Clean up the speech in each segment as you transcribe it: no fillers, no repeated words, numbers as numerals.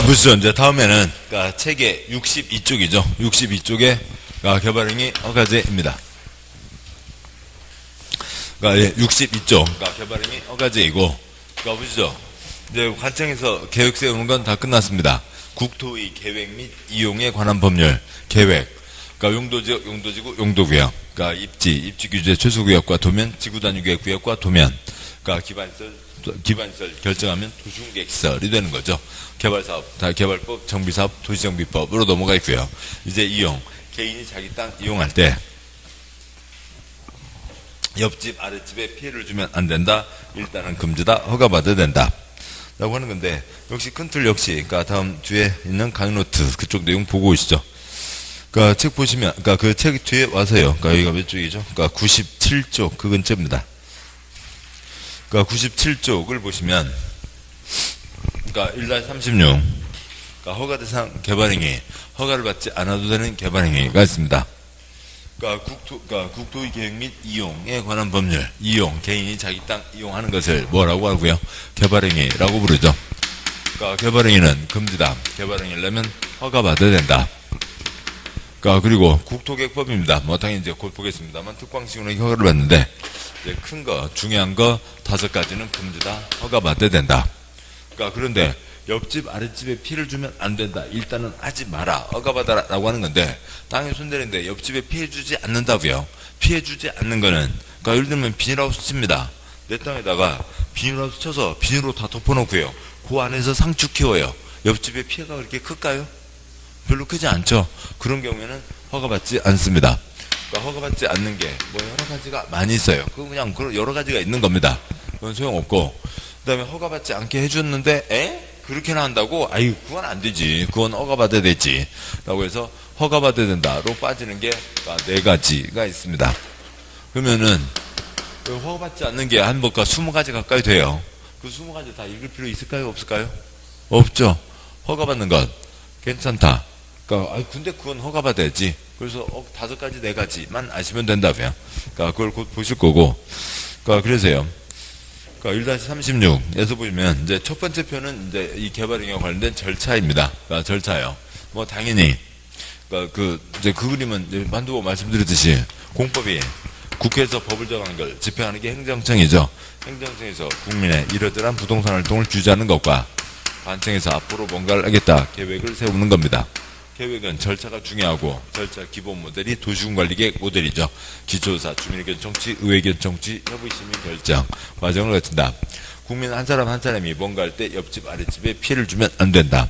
보시죠. 이제 다음에는 그러니까 책의 62쪽이죠. 62쪽에 개발행위 허가제입니다. 그러니까 62쪽 개발행위 허가제이고, 그러니까 보시죠. 이제 관청에서 계획 세우는 건 다 끝났습니다. 국토의 계획 및 이용에 관한 법률, 계획, 그러니까 용도지역, 용도지구, 용도구역, 그러니까 입지 규제 최소구역과 도면, 지구단위계 구역과 도면, 그러니까 기반시설 결정하면 도시공개시설이 되는 거죠. 개발사업, 다 개발법, 정비사업, 도시정비법으로 넘어가 있고요. 이제 이용, 개인이 자기 땅 이용할 때 옆집, 아랫집에 피해를 주면 안 된다. 일단은 금지다. 허가받아야 된다. 라고 하는 건데, 역시 큰 틀 역시, 그러니까 다음 뒤에 있는 강의노트, 그쪽 내용 보고 오시죠. 그러니까 책 보시면, 그러니까 그 책 뒤에 와서요. 그러니까 여기가 몇 쪽이죠? 그러니까 97쪽, 그 근처입니다. 그러니까 97쪽을 보시면, 그러니까 1-36, 그러니까 허가대상 개발행위, 허가를 받지 않아도 되는 개발행위가 있습니다. 그러니까 국토의 계획 및 이용에 관한 법률, 이용, 개인이 자기 땅 이용하는 것을 뭐라고 하고요? 개발행위라고 부르죠. 그러니까 개발행위는 금지다. 개발행위를 허가받아야 된다. 그러니까 그리고 국토계획법입니다. 뭐 당연히 이제 곧 보겠습니다만 특광시군에 허가를 받는데, 이제 큰 거, 중요한 거 5가지는 금지다. 허가받아야 된다. 그러니까 그런데 옆집, 아랫집에 피해를 주면 안 된다. 일단은 하지 마라. 허가받아라. 라고 하는 건데, 땅에 손대는데 옆집에 피해 주지 않는다고요. 피해 주지 않는 거는, 그러니까 예를 들면 비닐하우스 칩니다. 내 땅에다가 비닐하우스 쳐서 비닐로 다 덮어놓고요. 그 안에서 상추 키워요. 옆집에 피해가 그렇게 클까요? 별로 크지 않죠. 그런 경우에는 허가받지 않습니다. 그러니까 허가받지 않는 게 뭐 여러 가지가 많이 있어요. 그냥 여러 가지가 있는 겁니다. 그건 소용없고, 그 다음에 허가받지 않게 해줬는데, 그렇게나 한다고? 아유, 그건 안 되지. 그건 허가받아야 되지. 라고 해서 허가받아야 된다로 빠지는 게 4가지가 있습니다. 그러면은, 허가받지 않는 게 한 법과 20가지 가까이 돼요. 그 20가지 다 읽을 필요 있을까요? 없을까요? 없죠. 허가받는 것. 괜찮다. 그러니까, 근데 그건 허가받아야지. 그래서 5가지, 4가지만 아시면 된다고요. 그러니까 그걸 곧 보실 거고. 그러니까 그래서요. 그러니까 1-36에서 보시면 이제 첫 번째 표는 이제 이 개발행위와 관련된 절차입니다. 그러니까 절차요. 뭐 당연히 그러니까 이제 그 그림은 이제 한두 번 말씀드렸듯이 공법이 국회에서 법을 정하는 걸 집행하는 게 행정청이죠. 행정청에서 국민의 이러저러한 부동산 활동을 규제하는 것과 관청에서 앞으로 뭔가를 하겠다 계획을 세우는 겁니다. 계획은 절차가 중요하고, 절차 기본 모델이 도시군관리계획 모델이죠. 기초조사, 주민의견 청취, 의회견 청취, 협의시민 결정 과정을 거친다. 국민 한 사람 한 사람이 뭔가 할 때 옆집 아랫집에 피해를 주면 안 된다.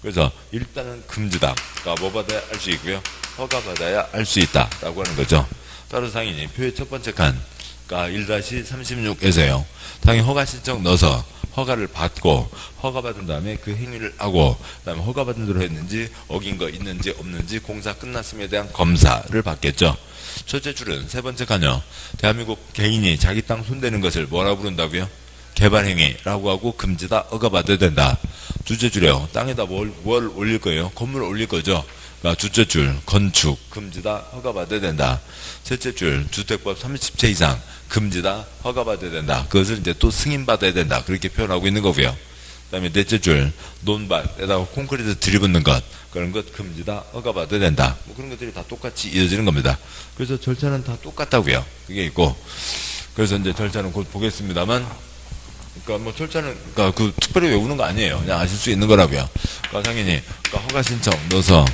그래서 일단은 금지다. 그러니까 뭐 받아야 할 수 있고요, 허가 받아야 할 수 있다 라고 하는 거죠. 따라서 당연히 표의 첫 번째 칸, 그러니까 1-36에서요 당연히 허가 신청 넣어서 허가를 받고, 허가받은 다음에 그 행위를 하고, 그 다음에 허가받은 대로 했는지 어긴 거 있는지 없는지 공사 끝났음에 대한 검사를 받겠죠. 첫째 줄은 세 번째 칸이요. 대한민국 개인이 자기 땅 손대는 것을 뭐라고 부른다고요? 개발행위라고 하고 금지다. 허가받아야 된다. 둘째 줄이요. 땅에다 뭘 올릴 거예요? 건물을 올릴 거죠. 그러니까 둘째 줄 건축 금지다. 허가받아야 된다. 셋째 줄 주택법 30채 이상 금지다. 허가받아야 된다. 그것을 이제 또 승인받아야 된다. 그렇게 표현하고 있는 거고요. 그 다음에 넷째 줄 논밭에다가 콘크리트 들이붓는 것, 그런 것 금지다. 허가받아야 된다. 뭐 그런 것들이 다 똑같이 이어지는 겁니다. 그래서 절차는 다 똑같다고요. 그게 있고, 그래서 이제 절차는 곧 보겠습니다만, 그러니까 뭐 절차는 그러니까 특별히 외우는 거 아니에요. 그냥 아실 수 있는 거라고요. 그러니까 당연히 허가 신청 넣어서,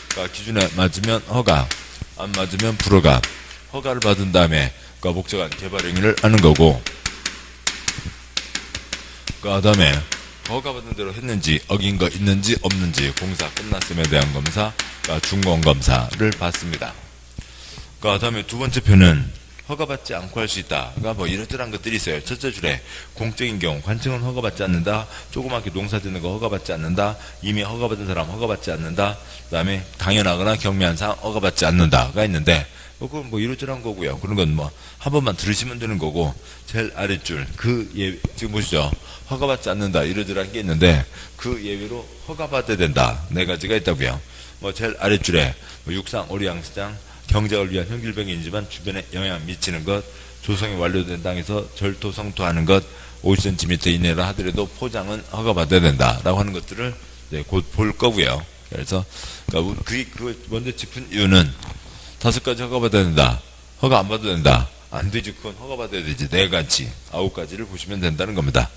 그러니까 기준에 맞으면 허가, 안 맞으면 불허가, 허가를 받은 다음에 목적한 개발행위를 하는 거고, 그 다음에 허가받은 대로 했는지 어긴 거 있는지 없는지 공사 끝났음에 대한 검사, 중공검사를 받습니다. 그 다음에 두 번째 표는 허가받지 않고 할 수 있다. 그러니까 뭐 이러저러한 것들이 있어요. 첫째 줄에 공적인 경우 관청은 허가받지 않는다. 조그맣게 농사 짓는 거 허가받지 않는다. 이미 허가받은 사람 허가받지 않는다. 그 다음에 당연하거나 경미한 사항 허가받지 않는다가 있는데, 그건 뭐 이러저러한 거고요. 그런 건 뭐 한 번만 들으시면 되는 거고, 제일 아랫줄 지금 보시죠. 허가받지 않는다 이러저러한 게 있는데, 그 예외로 허가받아야 된다 4가지가 있다고요. 뭐 제일 아랫줄에 육상, 오리, 양식장, 경작을 위한 현길병이지만 주변에 영향 미치는 것, 조성이 완료된 땅에서 절토 성토하는 것, 50cm 이내라 하더라도 포장은 허가받아야 된다라고 하는 것들을 이제 곧 볼 거고요. 그래서 그러니까 그 먼저 짚은 이유는 5가지 허가받아야 된다. 허가 안 받아도 된다. 안 되지. 그건 허가받아야 되지. 4가지, 9가지를 보시면 된다는 겁니다.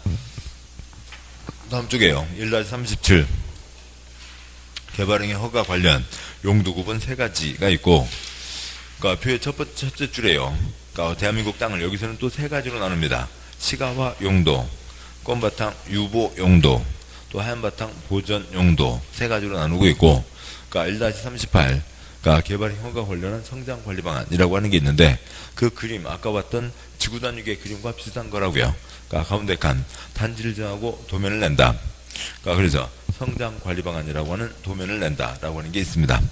다음 쪽에요. 1-37 개발행위 허가 관련 용도 구분 3가지가 있고, 그러니까 표의 첫째 줄에요. 그러니까 대한민국 땅을 여기서는 또 3가지로 나눕니다. 시가화 용도, 건바탕 유보 용도, 또 하얀바탕 보전 용도 3가지로 나누고 있고, 그러니까 1-38 그러니까 개발행위 허가 관련한 성장 관리 방안이라고 하는 게 있는데, 그 그림 아까 봤던 지구 단위계 그림과 비슷한 거라고요. 그러니까 가운데 칸 단지를 정하고 도면을 낸다. 그러니까 그래서 성장 관리 방안이라고 하는 도면을 낸다라고 하는 게 있습니다.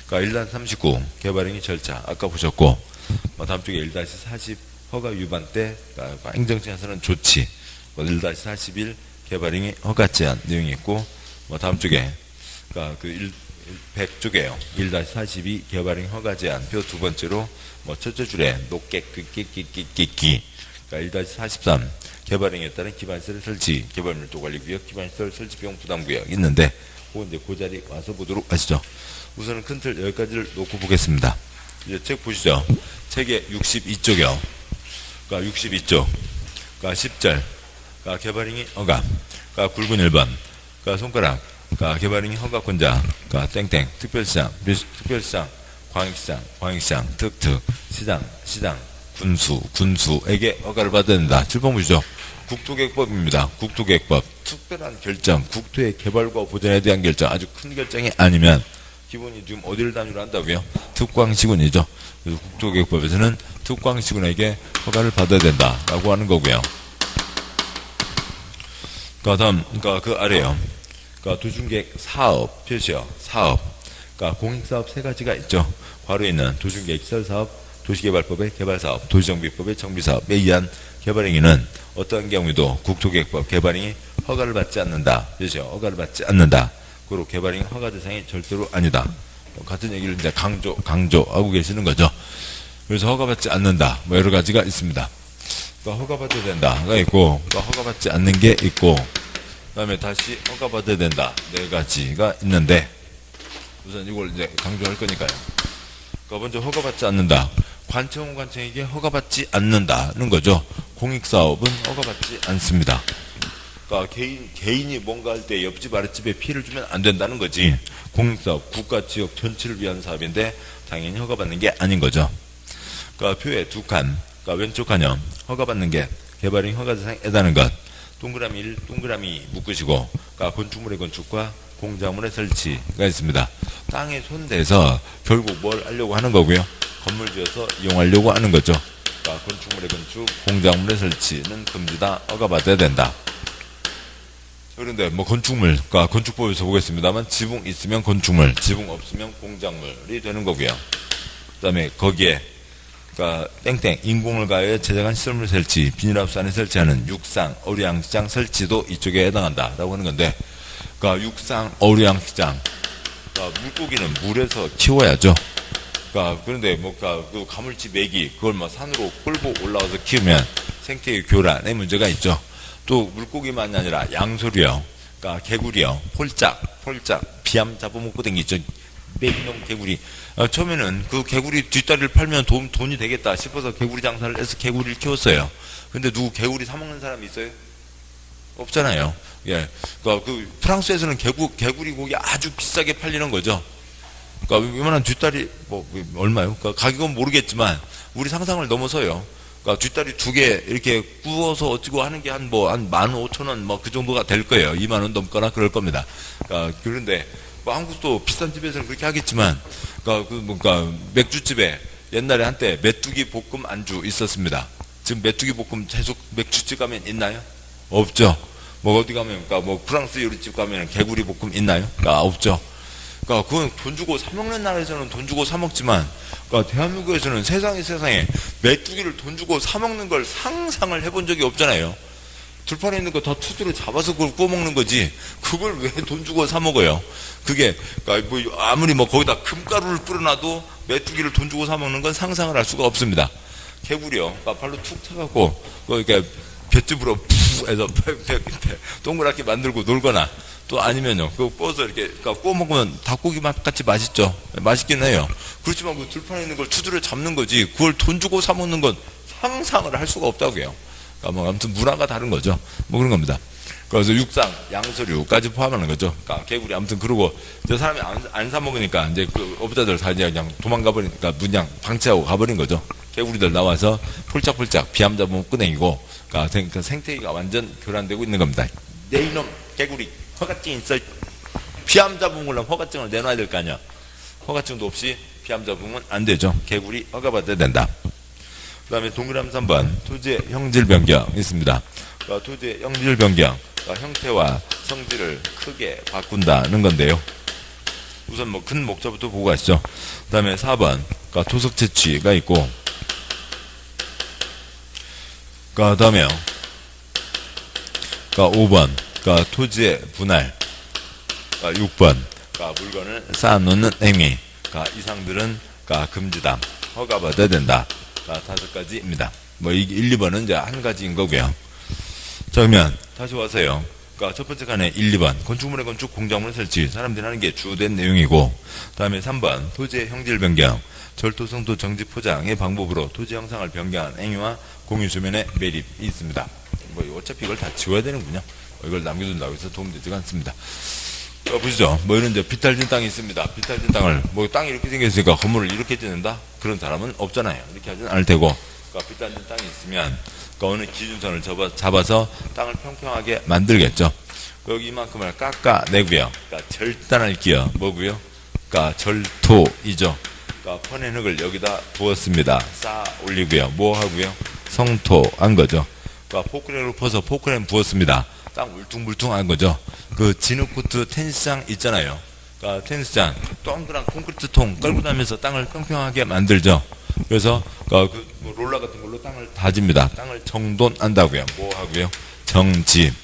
그러니까 1-39 개발행위 절차 아까 보셨고, 다음 쪽에 1-40 허가 위반 때 그러니까 행정처에서는 조치, 1-41 개발행위 허가 제한 내용이 있고, 다음 쪽에 그러니까 100쪽에요. 1-42 개발행위 허가 제한 표 2번째로 첫째 줄에 높게 끼끼끼끼끼끼, 그러니까 1-43 개발행위에 따른 기반시설 설치, 개발밀도 관리구역, 기반시설 설치 비용 부담구역 있는데, 그거 이제 그 자리 와서 보도록 하시죠. 우선은 큰 틀 여기까지를 놓고 보겠습니다. 이제 책 보시죠. 책의 62쪽이요. 그러니까 62쪽. 그러니까 10절. 그러니까 개발행위 허가. 그러니까 굵은 1번. 그러니까 손가락. 그러니까 개발행위 허가권자. 그러니까 땡땡. 특별시장, 특별시장, 광역시장, 특특, 시장, 군수에게 허가를 받아야 된다. 7번 보시죠. 국토계획법입니다. 국토계획법. 특별한 결정, 국토의 개발과 보전에 대한 결정, 아주 큰 결정이 아니면 기본이 지금 어디를 단위로 한다고요? 특광시군이죠. 그래서 국토계획법에서는 특광시군에게 허가를 받아야 된다라고 하는 거고요. 다음, 그러니까 그 아래요. 그러니까 도중계획 사업 표시요. 사업. 그러니까 공익사업 3가지가 있죠. 괄호에 있는 도중계획 시설사업, 도시개발법의 개발사업, 도시정비법의 정비사업에 의한 개발행위는 어떤 경우에도 국토계획법 개발행위 허가를 받지 않는다. 그렇죠? 허가를 받지 않는다. 그리고 개발행위 허가 대상이 절대로 아니다. 같은 얘기를 이제 강조하고 계시는 거죠. 그래서 허가받지 않는다. 여러 가지가 있습니다. 그러니까 허가받아야 된다가 있고, 그러니까 허가받지 않는 게 있고, 그 다음에 다시 허가받아야 된다. 4가지가 있는데, 우선 이걸 이제 강조할 거니까요. 그러니까 먼저 허가받지 않는다. 관청에게 허가받지 않는다는 거죠. 공익사업은 허가받지 않습니다. 그러니까 개인이 뭔가 할 때 옆집 아랫집에 피해를 주면 안 된다는 거지. 공익사업, 국가 지역 전체를 위한 사업인데 당연히 허가받는 게 아닌 거죠. 그러니까 표에 2칸, 그러니까 왼쪽 칸형 허가받는 게 개발행위 허가 대상에 해당하는 것. 동그라미 1, 동그라미 묶으시고, 그러니까 건축물의 건축과 공작물의 설치가 있습니다. 땅에 손대서 결국 뭘 하려고 하는 거고요. 건물 지어서 이용하려고 하는 거죠. 그러니까 건축물의 건축, 공작물의 설치는 금지다. 허가받아야 된다. 그런데 건축물, 그러니까 건축법에서 보겠습니다만 지붕 있으면 건축물, 지붕 없으면 공작물이 되는 거고요. 그 다음에 거기에 그러니까 땡땡 인공을 가하여 제작한 시설물 설치, 비닐하우스 안에 설치하는 육상, 어류양식장 설치도 이쪽에 해당한다라고 하는 건데, 그러니까 육상, 어류양식장, 그러니까 물고기는 물에서 키워야죠. 그러니까 그런데 그 가물치 메기 그걸 산으로 끌고 올라와서 키우면 생태계 교란의 문제가 있죠. 또 물고기만이 아니라 양소리요, 그러니까 개구리요, 폴짝, 비암 잡아먹고 댕기죠. 메기용 개구리. 처음에는 그 개구리 뒷다리를 팔면 돈이 되겠다 싶어서 개구리 장사를 해서 개구리를 키웠어요. 근데 누구 개구리 사먹는 사람이 있어요? 없잖아요. 예. 그러니까 그 프랑스에서는 개구리 고기 아주 비싸게 팔리는 거죠. 그러니까 이만한 뒷다리 얼마요? 그러니까 가격은 모르겠지만 우리 상상을 넘어서요. 그러니까 뒷다리 2개 이렇게 구워서 어찌고 하는 게 한 15,000원 그 정도가 될 거예요. 2만 원 넘거나 그럴 겁니다. 그러니까 그런데 한국도 비싼 집에서는 그렇게 하겠지만, 그러니까 맥주집에 옛날에 한때 메뚜기 볶음 안주 있었습니다. 지금 메뚜기 볶음 계속 맥주집 가면 있나요? 없죠. 어디 가면, 그러니까 프랑스 요리집 가면 개구리 볶음 있나요? 그러니까 없죠. 그러니까 그건 돈 주고 사먹는 나라에서는 돈 주고 사먹지만, 그러니까 대한민국에서는 세상에 메뚜기를 돈 주고 사먹는 걸 상상을 해본 적이 없잖아요. 들판에 있는 거 다 투두로 잡아서 그걸 구워 먹는 거지. 그걸 왜 돈 주고 사 먹어요? 그게 그러니까 아무리 거기다 금가루를 뿌려놔도 메뚜기를 돈 주고 사 먹는 건 상상을 할 수가 없습니다. 개구리요. 그러니까 발로 툭 차갖고 이렇게 볏짚으로 푸 해서 동그랗게 만들고 놀거나, 또 아니면요, 그거 구워서 이렇게, 그러니까 구워 먹으면 닭고기 맛 같이 맛있죠. 맛있긴 해요. 그렇지만 그 들판에 있는 걸 추드려 잡는 거지, 그걸 돈 주고 사 먹는 건 상상을 할 수가 없다고요. 그러니까 뭐 아무튼 문화가 다른 거죠. 뭐 그런 겁니다. 그래서 육상, 양서류까지 포함하는 거죠. 그러니까 개구리, 아무튼 그러고, 이제 사람이 안 사 먹으니까 이제 그 어부자들 다 이제 그냥 도망가 버리니까 문양 방치하고 가버린 거죠. 개구리들 나와서 폴짝폴짝 비암 잡으면 끄댕이고, 그러니까 생태계가 완전 교란되고 있는 겁니다. 내 이놈 개구리 허가증 있어. 비암 잡은 걸로 허가증을 내놔야 될 거 아니야. 허가증도 없이 비암 잡으면 안 되죠. 개구리 허가받아야 된다. 그 다음에 동그라미 3번 토지의 형질 변경 있습니다. 그러니까 토지의 형질 변경, 그러니까 형태와 성질을 크게 바꾼다는 건데요. 우선 뭐 큰 목차부터 보고 가시죠. 그 다음에 4번 그러니까 토속 채취가 있고, 그 다음에요, 그러니까 5번 그러니까 토지의 분할, 그러니까 6번 그러니까 물건을 쌓아놓는 행위, 그러니까 이상들은 그러니까 금지다, 허가받아야 된다. 5가지입니다. 뭐 1, 2번은 이제 한 가지인 거고요. 자, 그러면 다시 와서요. 그러니까 첫 번째 칸에 1, 2번 건축물의 건축, 공작물의 설치, 사람들이 하는 게 주된 내용이고, 그 다음에 3번 토지의 형질 변경, 절토, 성토, 정지, 포장의 방법으로 토지 형상을 변경한 행위와 공유수면의 매립이 있습니다. 뭐 어차피 이걸 다 지워야 되는군요. 이걸 남겨둔다고 해서 도움되지가 않습니다. 보시죠. 뭐 이런 이제 비탈진 땅이 있습니다. 비탈진 땅을, 뭐 땅이 이렇게 생겼으니까 건물을 이렇게 짓는다? 그런 사람은 없잖아요. 이렇게 하지는 않을 테고, 그러니까 비탈진 땅이 있으면 그러니까 어느 기준선을 잡아서 땅을 평평하게 만들겠죠. 여기 이만큼을 깎아내고요. 그러니까 절단을 끼워 뭐고요? 그러니까 절토이죠. 그러니까 퍼낸 흙을 여기다 부었습니다. 쌓아 올리고요. 뭐 하고요? 성토한 거죠. 그러니까 포크레인으로 퍼서 포크레인 부었습니다. 땅 울퉁불퉁한 거죠. 그 진흙코트 테니스장 있잖아요. 그러니까 테니스장 동그란 콘크리트 통 끌고 다니면서 땅을 평평하게 만들죠. 그래서 그 롤러 같은 걸로 땅을 다집니다. 땅을 정돈한다고요. 뭐 하고요? 정집.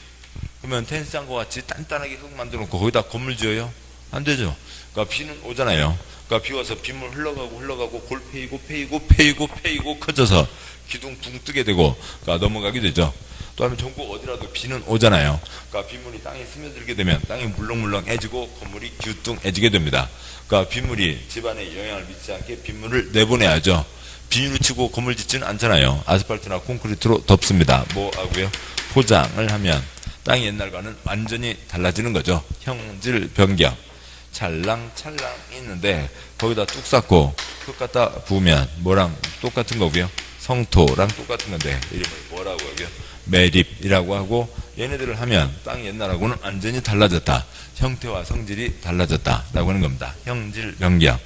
그러면 테니스장과 같이 단단하게 흙 만들어 놓고 거기다 건물 지어요? 안 되죠. 그러니까 비는 오잖아요. 그러니까 비 와서 빗물 흘러가고 골 패이고 커져서 기둥 붕 뜨게 되고, 그러니까 넘어가게 되죠. 또 하면 전국 어디라도 비는 오잖아요. 그러니까 빗물이 땅에 스며들게 되면 땅이 물렁물렁해지고 건물이 기우뚱해지게 됩니다. 그러니까 빗물이 집안에 영향을 미치지 않게 빗물을 내보내야죠. 비닐을 치고 건물 짓지는 않잖아요. 아스팔트나 콘크리트로 덮습니다. 뭐 하고요? 포장을 하면 땅이 옛날과는 완전히 달라지는 거죠. 형질 변경. 찰랑찰랑 있는데 거기다 뚝 쌓고 흙 갖다 부으면 뭐랑 똑같은 거고요. 성토랑 똑같은 건데 이름을 뭐라고 하고요? 매립이라고 하고, 얘네들을 하면 땅이 옛날하고는 완전히 달라졌다. 형태와 성질이 달라졌다라고 하는 겁니다. 형질 변경.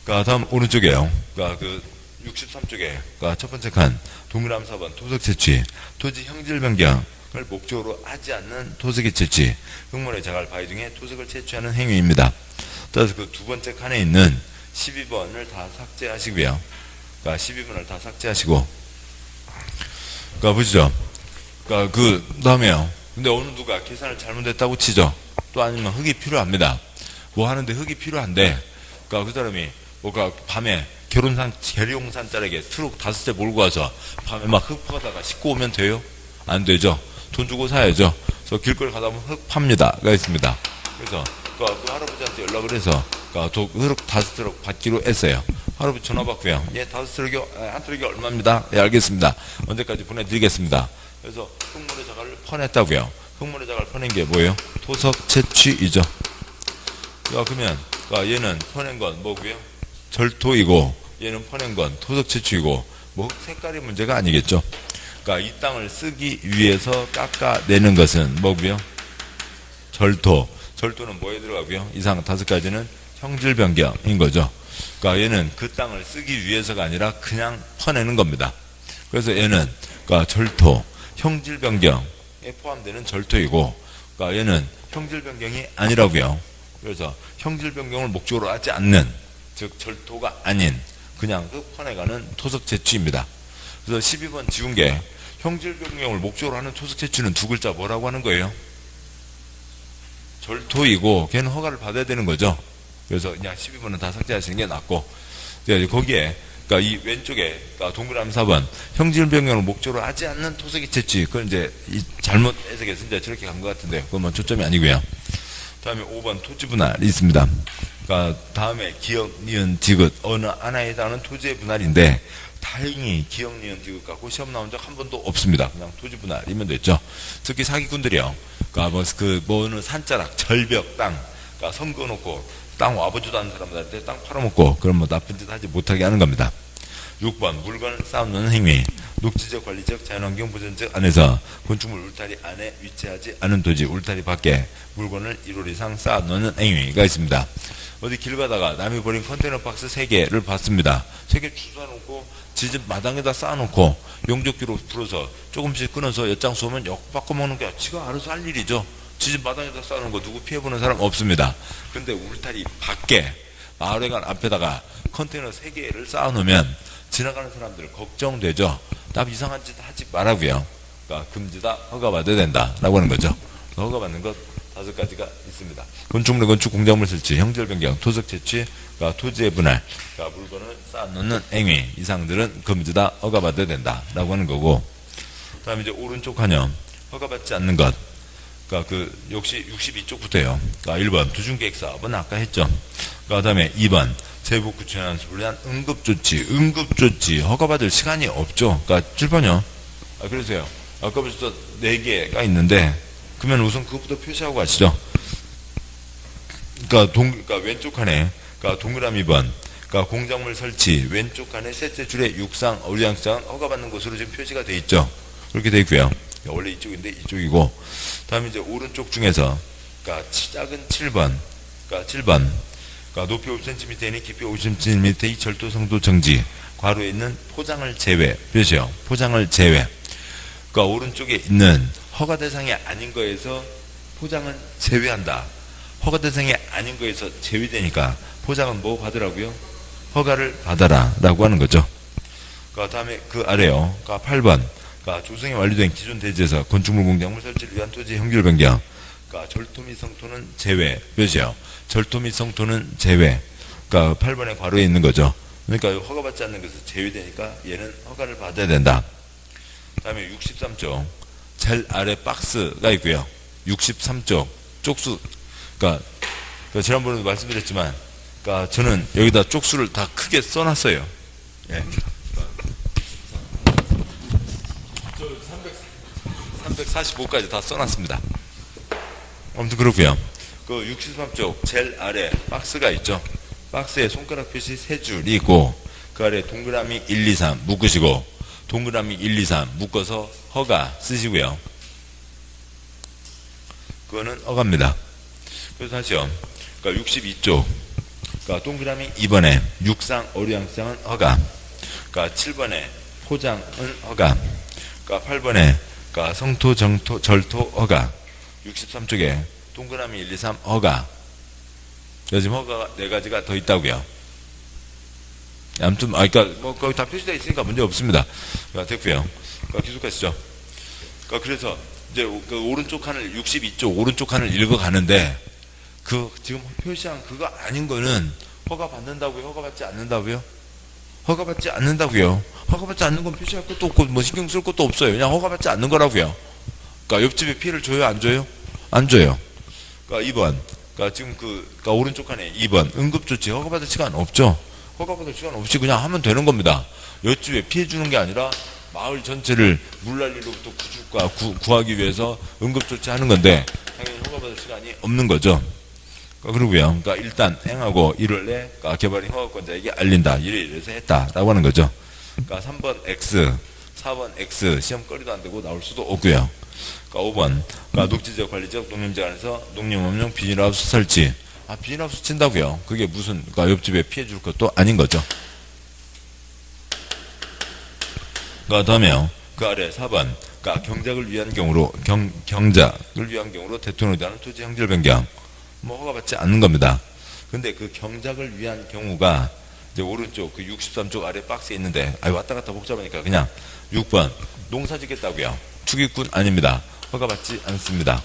그러니까 다음 오른쪽에요. 그러니까 그 63쪽에 그러니까 첫 번째 칸 동그라미 4번 토속 채취, 토지 형질 변경을 목적으로 하지 않는 토속의 채취, 흙물의 자갈, 바위 등의 토속을 채취하는 행위입니다. 따라서 그 두 번째 칸에 있는 12번을 다 삭제하시고요. 그러니까 12번을 다 삭제하시고, 그러니까 보시죠. 그러니까 그 다음에요. 근데 어느 누가 계산을 잘못했다고 치죠. 또 아니면 흙이 필요합니다. 뭐 하는데 흙이 필요한데, 그러니까 그 사람이 뭐가 밤에 계룡산짜리게 트럭 5대 몰고 와서 밤에 막 흙 파다가 싣고 오면 돼요? 안 되죠. 돈 주고 사야죠. 그래서 길거리 가다 보면 흙 팝니다가 있습니다. 그래서 그 할아버지한테 연락을 해서 흙 5트럭 받기로 했어요. 할아버지 전화 받고요. 예, 5트럭이요? 한 트럭이 얼마입니다. 예, 알겠습니다. 언제까지 보내드리겠습니다. 그래서 흙물의 자갈을 퍼냈다고요. 흙물의 자갈을 퍼낸 게 뭐예요? 토속 채취이죠. 그러면 얘는 퍼낸 건 뭐고요? 절토이고, 얘는 퍼낸 건 토속 채취이고, 뭐 흙 색깔이 문제가 아니겠죠. 그러니까 이 땅을 쓰기 위해서 깎아내는 것은 뭐고요? 절토. 절토는 뭐에 들어가고요? 이상 5가지는 형질 변경인 거죠. 그러니까 얘는 그 땅을 쓰기 위해서가 아니라 그냥 퍼내는 겁니다. 그래서 얘는 그러니까 절토, 형질 변경에 포함되는 절토이고, 그러니까 얘는 형질 변경이 아니라고요. 그래서 형질 변경을 목적으로 하지 않는, 즉 절토가 아닌 그냥 그 퍼내가는 토속 채취입니다. 그래서 12번 지운 게 형질 변경을 목적으로 하는 토속 채취는 두 글자 뭐라고 하는 거예요? 절토이고, 걔는 허가를 받아야 되는 거죠. 그래서 그냥 12번은 다 삭제하시는 게 낫고, 거기에 그러니까 이 왼쪽에, 그러니까 동그라미 4번, 형질 변경을 목적으로 하지 않는 토색이 채취. 그건 이제 잘못 해석해서 이제 저렇게 간 것 같은데, 그건 뭐 초점이 아니고요. 다음에 5번 토지 분할이 있습니다. 그러니까 다음에 기역, 니은, 디귿 어느 하나에 해당하는 토지의 분할인데, 다행히 기역, 니은, 디귿 갖고 시험 나온 적 한 번도 없습니다. 그냥 토지 분할이면 됐죠. 특히 사기꾼들이요. 그러니까 뭐 어느 산자락, 절벽 땅, 그러니까 선 그어놓고 땅 와보지도 않는 사람들한테 땅 팔아먹고, 그럼 뭐 나쁜 짓 하지 못하게 하는 겁니다. 6번 물건을 쌓아놓는 행위. 녹지적, 관리적, 자연환경 보전적 안에서 건축물 울타리 안에 위치하지 않은 토지, 울타리 밖에 물건을 1월 이상 쌓아놓는 행위가 있습니다. 어디 길 가다가 남이 버린 컨테이너 박스 3개를 봤습니다. 3개 주워놓고 지집 마당에다 쌓아놓고 용접기로 풀어서 조금씩 끊어서 엿장 쏘면 역 바꿔 먹는 게 지가 알아서 할 일이죠. 지집 마당에다 쌓아놓은 거 누구 피해보는 사람 없습니다. 근데 울타리 밖에 마을회관 앞에다가 컨테이너 3개를 쌓아놓으면 지나가는 사람들 걱정되죠. 나 이상한 짓 하지 말라고요. 그러니까 금지다, 허가받아야 된다 라고 하는 거죠. 허가받는 것 5가지가 있습니다. 건축물, 건축, 공작물 설치, 형질 변경, 토색 채취, 그러니까 토지의 분할, 그러니까 물건을 쌓아놓는 행위 이상들은 금지다, 허가받아야 된다 라고 하는 거고, 그 다음에 이제 오른쪽 칸형 허가받지 않는 것, 그러니까 역시 62쪽부터예요. 그러니까 1번 두중계획 사업은 아까 했죠. 그 다음에 2번 세부 구체연수를 위한 응급조치 허가받을 시간이 없죠. 그러니까 7번이요. 그래서요. 아까 벌써 4개가 있는데 그러면 우선 그것부터 표시하고 가시죠. 그러니까 왼쪽 칸에 그러니까 동그라미 2번 그러니까 공작물 설치 왼쪽 칸에 셋째 줄에 육상, 어류양식장은 허가받는 것으로 지금 표시가 돼 있죠. 그렇게 돼 있고요. 원래 이쪽인데 이쪽이고, 다음에 이제 오른쪽 중에서 그러니까 작은 7번 그러니까 7번 그러니까 높이 50cm이니 깊이 50cm의 절도 성도 정지 괄호에 있는 포장을 제외 표시요. 포장을 제외. 그러니까 오른쪽에 있는 허가 대상이 아닌 거에서 포장은 제외한다. 허가 대상이 아닌 거에서 제외되니까 포장은 뭐 받으라고요? 허가를 받아라 라고 하는 거죠. 그 다음에 그 아래요. 그러니까 8번 그러니까 조성이 완료된 기존 대지에서 건축물 공작물 설치를 위한 토지 형질 변경. 그러니까 절토 및 성토는 제외 표시요. 절토 및 성토는 제외. 그러니까 8번에 괄호에 있는 거죠. 그러니까 허가받지 않는 것에서 제외되니까 얘는 허가를 받아야 된다. 다음에 63쪽 제일 아래 박스가 있고요. 63쪽 쪽수. 그러니까 지난번에도 말씀드렸지만, 그러니까 저는 여기다 쪽수를 다 크게 써놨어요. 예. 345까지 다 써놨습니다. 아무튼 그렇고요. 그 63쪽 제일 아래 박스가 있죠. 박스에 손가락 표시 3줄이 있고 그 아래 동그라미 1, 2, 3 묶으시고 동그라미 1, 2, 3 묶어서 허가 쓰시고요. 그거는 허가입니다. 그래서 다시요. 그러니까 62쪽 그러니까 동그라미 2번에 육상, 어류양식장은 허가. 그러니까 7번에 포장은 허가. 그러니까 8번에 그러니까 성토, 정토, 절토 허가. 63쪽에 동그라미 1, 2, 3 허가. 지금 허가가 4가지가 더 있다고요. 아무튼 그러니까 뭐 거기 다 표시되어 있으니까 문제 없습니다. 그러니까 됐고요. 그러니까 계속하시죠. 그러니까 그래서 이제 그 오른쪽 칸을 62쪽 오른쪽 칸을 읽어가는데 그 지금 표시한 그거 아닌 거는 허가 받는다고요? 허가받지 않는다고요? 허가받지 않는다고요. 허가받지 않는 건 표시할 것도 없고 뭐 신경 쓸 것도 없어요. 그냥 허가받지 않는 거라고요. 그러니까 옆집에 피해를 줘요? 안 줘요? 안 줘요. 그러니까 2번. 그러니까 지금 그러니까 오른쪽 칸에 2번 응급조치 허가받을 시간 없죠. 허가받을 시간 없이 그냥 하면 되는 겁니다. 옆집에 피해 주는 게 아니라 마을 전체를 물난리로부터 구하기 위해서 응급조치하는 건데 당연히 허가받을 시간이 없는 거죠. 그러고요. 그러니까 일단 행하고 1월 내 그러니까 개발인 허가권자에게 알린다. 이래서 했다라고 하는 거죠. 그러니까 3번 X, 4번 X 시험거리도 안 되고 나올 수도 없고요. 그러니까 5번 그러니까 녹지적 관리적 농림지역 안에서 농림업용 비닐하우스 설치. 비닐하우스 친다고요. 그게 무슨 그러니까 옆집에 피해 줄 것도 아닌 거죠. 그 다음에요. 그 아래 4번 그러니까 경작을 위한 경우로 경작을 위한 경우로 대통령에 대한 토지 형질 변경 뭐 허가받지 않는 겁니다. 근데 그 경작을 위한 경우가 이제 오른쪽 그 63쪽 아래 박스에 있는데 왔다 갔다 복잡하니까 그냥 6번 농사 짓겠다고요. 축의꾼 아닙니다. 허가받지 않습니다.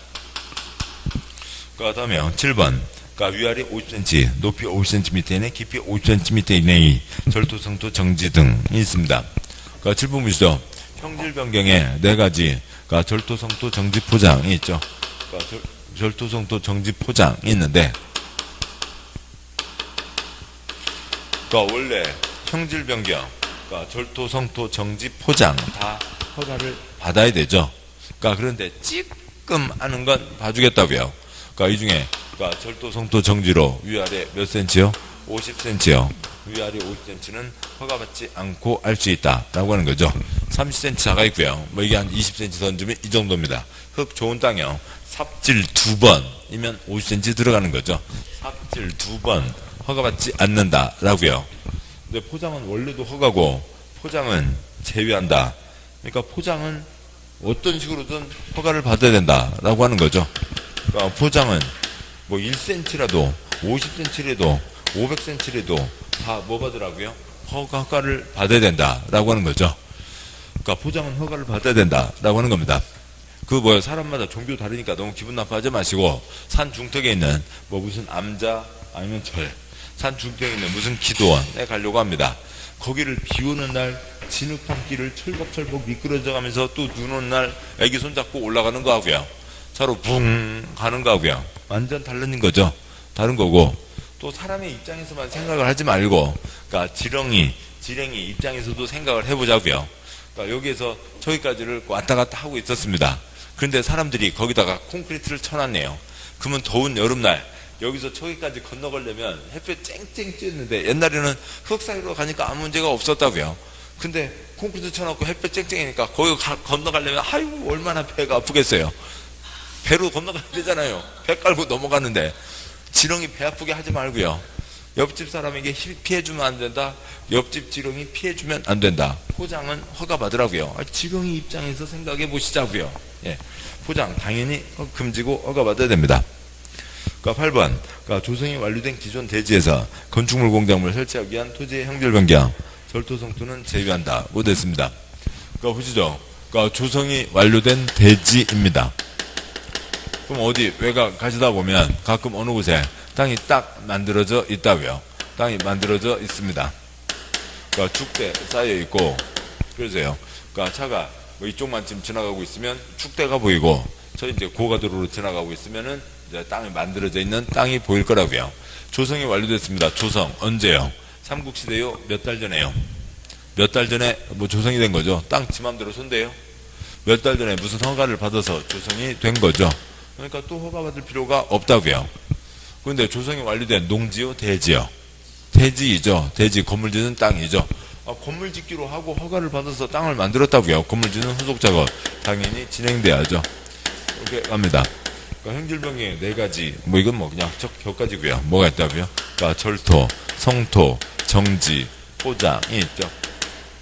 그 다음에요. 7번 그러니까 위아래 50cm, 높이 50cm 이내, 깊이 50cm 이내의 절토, 성토, 정지 등이 있습니다. 그러니까 7번 보시죠. 형질 변경에 4가지, 그러니까 절토, 성토, 정지, 포장이 있죠. 그러니까 절토, 성토, 정지, 포장이 있는데, 그러니까 원래 형질 변경, 그러니까 절토, 성토, 정지, 포장 다 허가를 받아야 되죠. 그러니까 그런데 찌끔 하는 건 봐주겠다고요. 그러니까 이 중에 그러니까 절도, 성토, 정지로 위아래 몇 센치요? 50cm요. 위아래 50cm는 허가받지 않고 할 수 있다라고 하는 거죠. 30cm 차가 있고요. 뭐 이게 한 20cm 던지면 이 정도입니다. 흙 좋은 땅이요. 삽질 2번이면 50cm 들어가는 거죠. 삽질 2번 허가받지 않는다라고요. 근데 포장은 원래도 허가고 포장은 제외한다. 그러니까 포장은 어떤 식으로든 허가를 받아야 된다라고 하는 거죠. 그러니까 포장은 뭐 1cm라도 50cm라도 500cm라도 다 뭐 받으라고요? 허가를 받아야 된다라고 하는 거죠. 그러니까 포장은 허가를 받아야 된다라고 하는 겁니다. 그 뭐야, 사람마다 종교 다르니까 너무 기분 나빠하지 마시고, 산 중턱에 있는 뭐 무슨 암자 아니면 절, 산 중턱에 있는 무슨 기도원에 가려고 합니다. 거기를 비 오는 날 진흙탕 길을 철벅철벅 미끄러져 가면서 또 눈 오는 날 애기 손잡고 올라가는 거 하고요. 차로 붕 가는 거 하고요. 완전 다른 거죠. 다른 거고, 또 사람의 입장에서만 생각을 하지 말고, 그러니까 지렁이 입장에서도 생각을 해보자고요. 그러니까 여기에서 저기까지를 왔다 갔다 하고 있었습니다. 그런데 사람들이 거기다가 콘크리트를 쳐놨네요. 그러면 더운 여름날 여기서 저기까지 건너가려면 햇볕 쨍쨍 쬐는데, 옛날에는 흙 사이로 가니까 아무 문제가 없었다고요. 근데 콘크리트 쳐놓고 햇볕 쨍쨍이니까 거기 건너가려면 아유 얼마나 배가 아프겠어요. 배로 건너가야 되잖아요. 배 깔고 넘어가는데. 지렁이 배 아프게 하지 말고요. 옆집 사람에게 피해주면 안 된다. 옆집 지렁이 피해주면 안 된다. 포장은 허가 받으라고요. 지렁이 입장에서 생각해 보시자고요. 예. 포장 당연히 금지고 허가 받아야 됩니다. 그러니까 8번, 그러니까 조성이 완료된 기존 대지에서 건축물 공작물을 설치하기 위한 토지의 형질 변경, 절토, 성토는 제외한다. 뭐 됐습니다. 그러니까 보시죠. 그러니까 조성이 완료된 대지입니다. 그럼 어디 외곽 가시다 보면 가끔 어느 곳에 땅이 딱 만들어져 있다고요. 땅이 만들어져 있습니다. 그러니까 축대 쌓여 있고, 그러세요. 그러니까 차가 뭐 이쪽만 지금 지나가고 있으면 축대가 보이고, 저 이제 고가도로로 지나가고 있으면은 이제 땅이 만들어져 있는 땅이 보일 거라고요. 조성이 완료됐습니다. 조성 언제요? 삼국시대요? 몇 달 전에요? 몇 달 전에 뭐 조성이 된 거죠. 땅 지 맘대로 손대요? 몇 달 전에 무슨 허가를 받아서 조성이 된 거죠. 그러니까 또 허가 받을 필요가 없다고요. 그런데 조성이 완료된 농지요? 대지요? 대지이죠. 대지, 건물 짓는 땅이죠. 건물 짓기로 하고 허가를 받아서 땅을 만들었다고요. 건물 짓는 후속 작업 당연히 진행돼야죠. 이렇게 갑니다. 그러니까 형질 변경의 4가지, 뭐 이건 뭐 그냥 몇 가지고요. 뭐가 있다고요? 그러니까 절토, 성토, 정지, 포장이 있죠.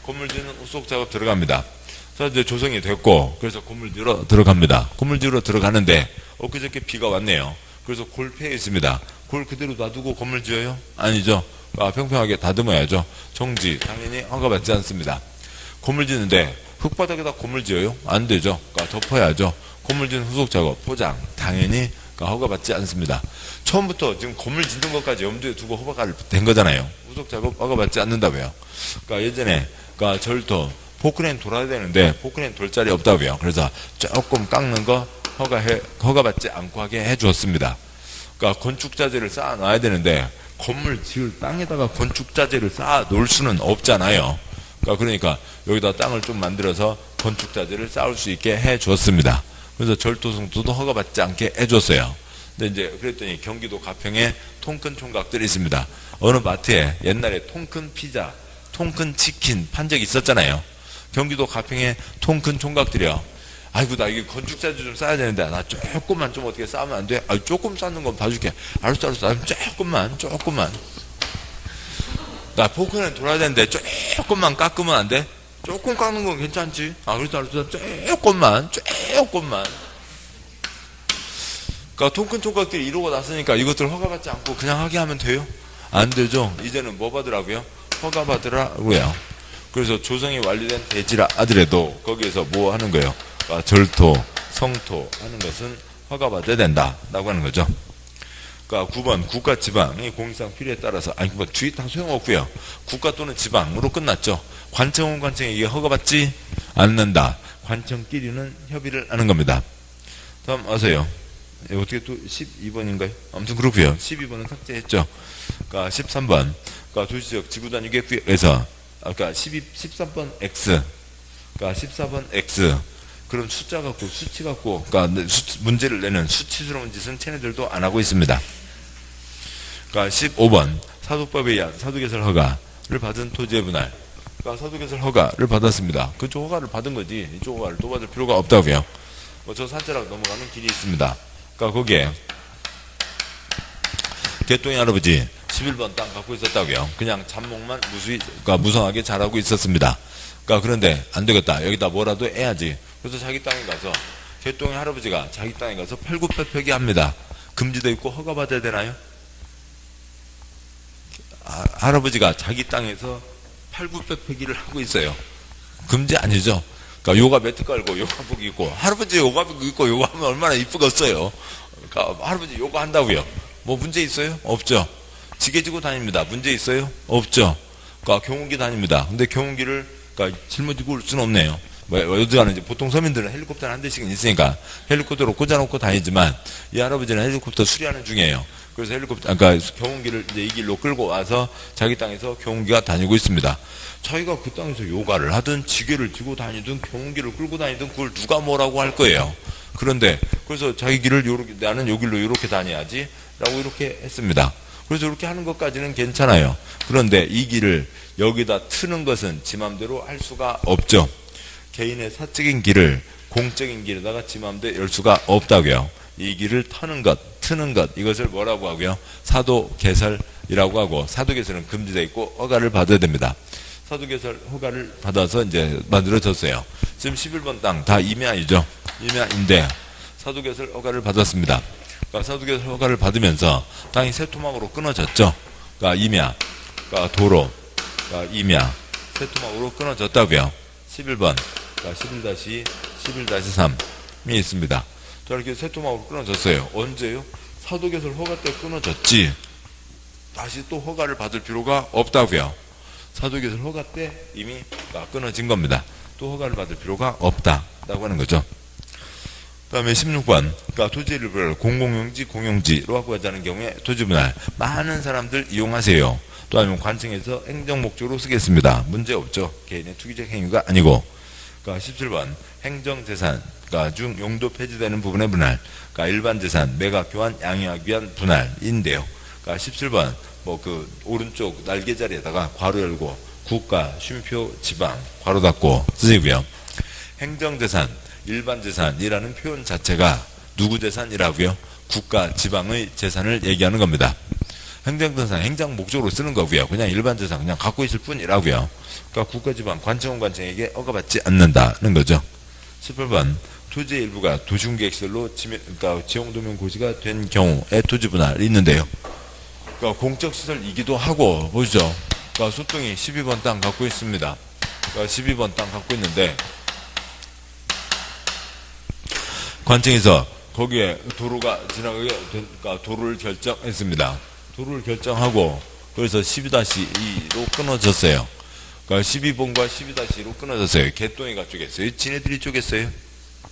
건물 짓는 후속 작업 들어갑니다. 자, 이제 조성이 됐고, 그래서 건물 지으러 들어갑니다. 건물 지으러 들어가는데 엊그저께 비가 왔네요. 그래서 골 패여 있습니다. 골 그대로 놔두고 건물 지어요? 아니죠. 평평하게 다듬어야죠. 정지 당연히 허가받지 않습니다. 건물 짓는데 흙바닥에다 건물 지어요? 안 되죠. 그러니까 덮어야죠. 건물 짓는 후속 작업, 포장 당연히 허가받지 않습니다. 처음부터 지금 건물 짓는 것까지 염두에 두고 허가가 된 거잖아요. 후속 작업 허가받지 않는다고요. 그러니까 예전에 그러니까 절도 포크레인 돌아야 되는데 포크레인 돌 자리 없다고요. 그래서 조금 깎는 거 허가받지 않고 하게 해주었습니다. 그러니까 건축자재를 쌓아 놔야 되는데 건물 지을 땅에다가 건축자재를 쌓아 놓을 수는 없잖아요. 그러니까 여기다 땅을 좀 만들어서 건축자재를 쌓을 수 있게 해줬습니다. 그래서 절도, 성토도 허가받지 않게 해줬어요. 근데 이제 그랬더니 경기도 가평에 통큰 총각들이 있습니다. 어느 마트에 옛날에 통큰 피자, 통큰 치킨 판 적이 있었잖아요. 경기도 가평에 통큰 총각들이요. 아이고 나 이게 건축자재 좀 쌓아야 되는데 나 조금만 좀 어떻게 쌓으면 안 돼? 조금 쌓는 건 봐줄게. 알았어. 조금만. 나 포크는 돌아야 되는데 조금만 깎으면 안 돼? 조금 깎는 건 괜찮지? 알았어. 조금만. 그러니까 통큰 총각들이 이러고 났으니까 이것들 허가받지 않고 그냥 하게 하면 돼요? 안 되죠. 이제는 뭐 받으라고요? 허가 받으라고요. 그래서 조성이 완료된 대지라 하더라도 거기에서 뭐 하는 거예요? 그러니까 절토, 성토 하는 것은 허가받아야 된다라고 하는 거죠. 그러니까 9번 국가 지방의 공익상 필요에 따라서 아니 뭐 주의 다 소용없고요. 국가 또는 지방으로 끝났죠. 관청은 관청에게 허가받지 않는다. 관청끼리는 협의를 하는 겁니다. 다음 아세요. 어떻게 또 12번인가요? 아무튼 그렇고요. 12번은 삭제했죠. 그러니까 13번 그러니까 도시적 지구단위계획에서 그러니까 13번 X 그러니까 14번 X 그런 숫자 갖고 수치 갖고 그러니까 문제를 내는 수치스러운 짓은 쟤네들도 안 하고 있습니다. 그러니까 15번 사도법에 의한 사도개설 허가를 받은 토지의 분할 그러니까 사도개설 허가를 받았습니다. 그쪽 허가를 받은 거지 이쪽 허가를 또 받을 필요가 없다고요. 저 산자락 넘어가는 길이 있습니다. 그러니까 거기에 개똥이 할아버지 11번 땅 갖고 있었다고요. 그냥 잡목만 그러니까 무성하게 잘하고 있었습니다. 그러니까 그런데 안 되겠다. 여기다 뭐라도 해야지. 그래서 자기 땅에 가서 개똥이 할아버지가 자기 땅에 가서 팔굽혀펴기 합니다. 금지되어 있고 허가받아야 되나요? 할아버지가 자기 땅에서 팔굽혀펴기를 하고 있어요. 금지 아니죠. 그러니까 요가 매트 깔고 요가복 입고 할아버지 요가복 입고 요가하면 얼마나 이쁘겠어요. 그러니까 할아버지 요가 한다고요. 뭐 문제 있어요? 없죠. 지게 지고 다닙니다. 문제 있어요? 없죠. 그러니까 경운기 다닙니다. 근데 경운기를 그러니까 짊어지고 올 수는 없네요. 뭐 어디가는 이제 보통 서민들은 헬리콥터는 한 대씩은 있으니까 헬리콥터로 꽂아놓고 다니지만 이 할아버지는 헬리콥터 수리하는 중이에요. 그래서 그러니까 경운기를 이제 이 길로 끌고 와서 자기 땅에서 경운기가 다니고 있습니다. 자기가 그 땅에서 요가를 하든 지게를 지고 다니든 경운기를 끌고 다니든 그걸 누가 뭐라고 할 거예요. 그런데 그래서 자기 길을 요렇게 나는 요 길로 요렇게 다녀야지 라고 이렇게 했습니다. 그래서 이렇게 하는 것까지는 괜찮아요. 그런데 이 길을 여기다 트는 것은 지 맘대로 할 수가 없죠. 개인의 사적인 길을 공적인 길에다가 지 맘대로 열 수가 없다고요. 이 길을 트는 것 이것을 뭐라고 하고요? 사도개설이라고 하고 사도개설은 금지되어 있고 허가를 받아야 됩니다. 사도개설 허가를 받아서 이제 만들어졌어요. 지금 11번 땅 다 임야이죠. 임야인데 사도개설 허가를 받았습니다. 그러니까 사도개설 허가를 받으면서 땅이 새 토막으로 끊어졌죠. 그러니까 임야, 그러니까 도로, 그러니까 임야, 새 토막으로 끊어졌다고요. 11번, 그러니까 11-3이 있습니다. 자, 이렇게 새 토막으로 끊어졌어요. 언제요? 사도개설 허가 때 끊어졌지. 다시 또 허가를 받을 필요가 없다고요. 사도개설 허가 때 이미 끊어진 겁니다. 또 허가를 받을 필요가 없다라고 하는 거죠. 그 다음에 16번 그러니까 토지 일부를 공공용지 공용지로 하고 하자는 경우에 토지분할 많은 사람들 이용하세요. 또 아니면 관청에서 행정목적으로 쓰겠습니다. 문제없죠. 개인의 투기적 행위가 아니고. 그러니까 17번 행정재산 그러니까 중 용도 폐지되는 부분의 분할 그러니까 일반재산 매각 교환 양육하기 위한 분할인데요. 그러니까 17번 뭐 그 오른쪽 날개 자리에다가 괄호 열고 국가 쉼표 지방 괄호 닫고 쓰시고요. 행정재산 일반재산이라는 표현 자체가 누구 재산이라고요? 국가 지방의 재산을 얘기하는 겁니다. 행정재산 행정 목적으로 쓰는 거고요. 그냥 일반재산 그냥 갖고 있을 뿐이라고요. 그러니까 국가지방 관청은 관청에게 허가받지 않는다는 거죠. 18번 토지의 일부가 도시계획시설로 그러니까 지형도면 고지가 된 경우에 토지분할이 있는데요. 그러니까 공적시설이기도 하고 보시죠. 그러니까 소똥이 12번 땅 갖고 있습니다. 그러니까 12번 땅 갖고 있는데 관청에서 거기에 도로가 지나가게 그러니까 도로를 결정했습니다. 도로를 결정하고 그래서 12-2로 끊어졌어요. 그러니까 12번과 12-2로 끊어졌어요. 개똥이가 쪼갰어요. 지네들이 쪼갰어요.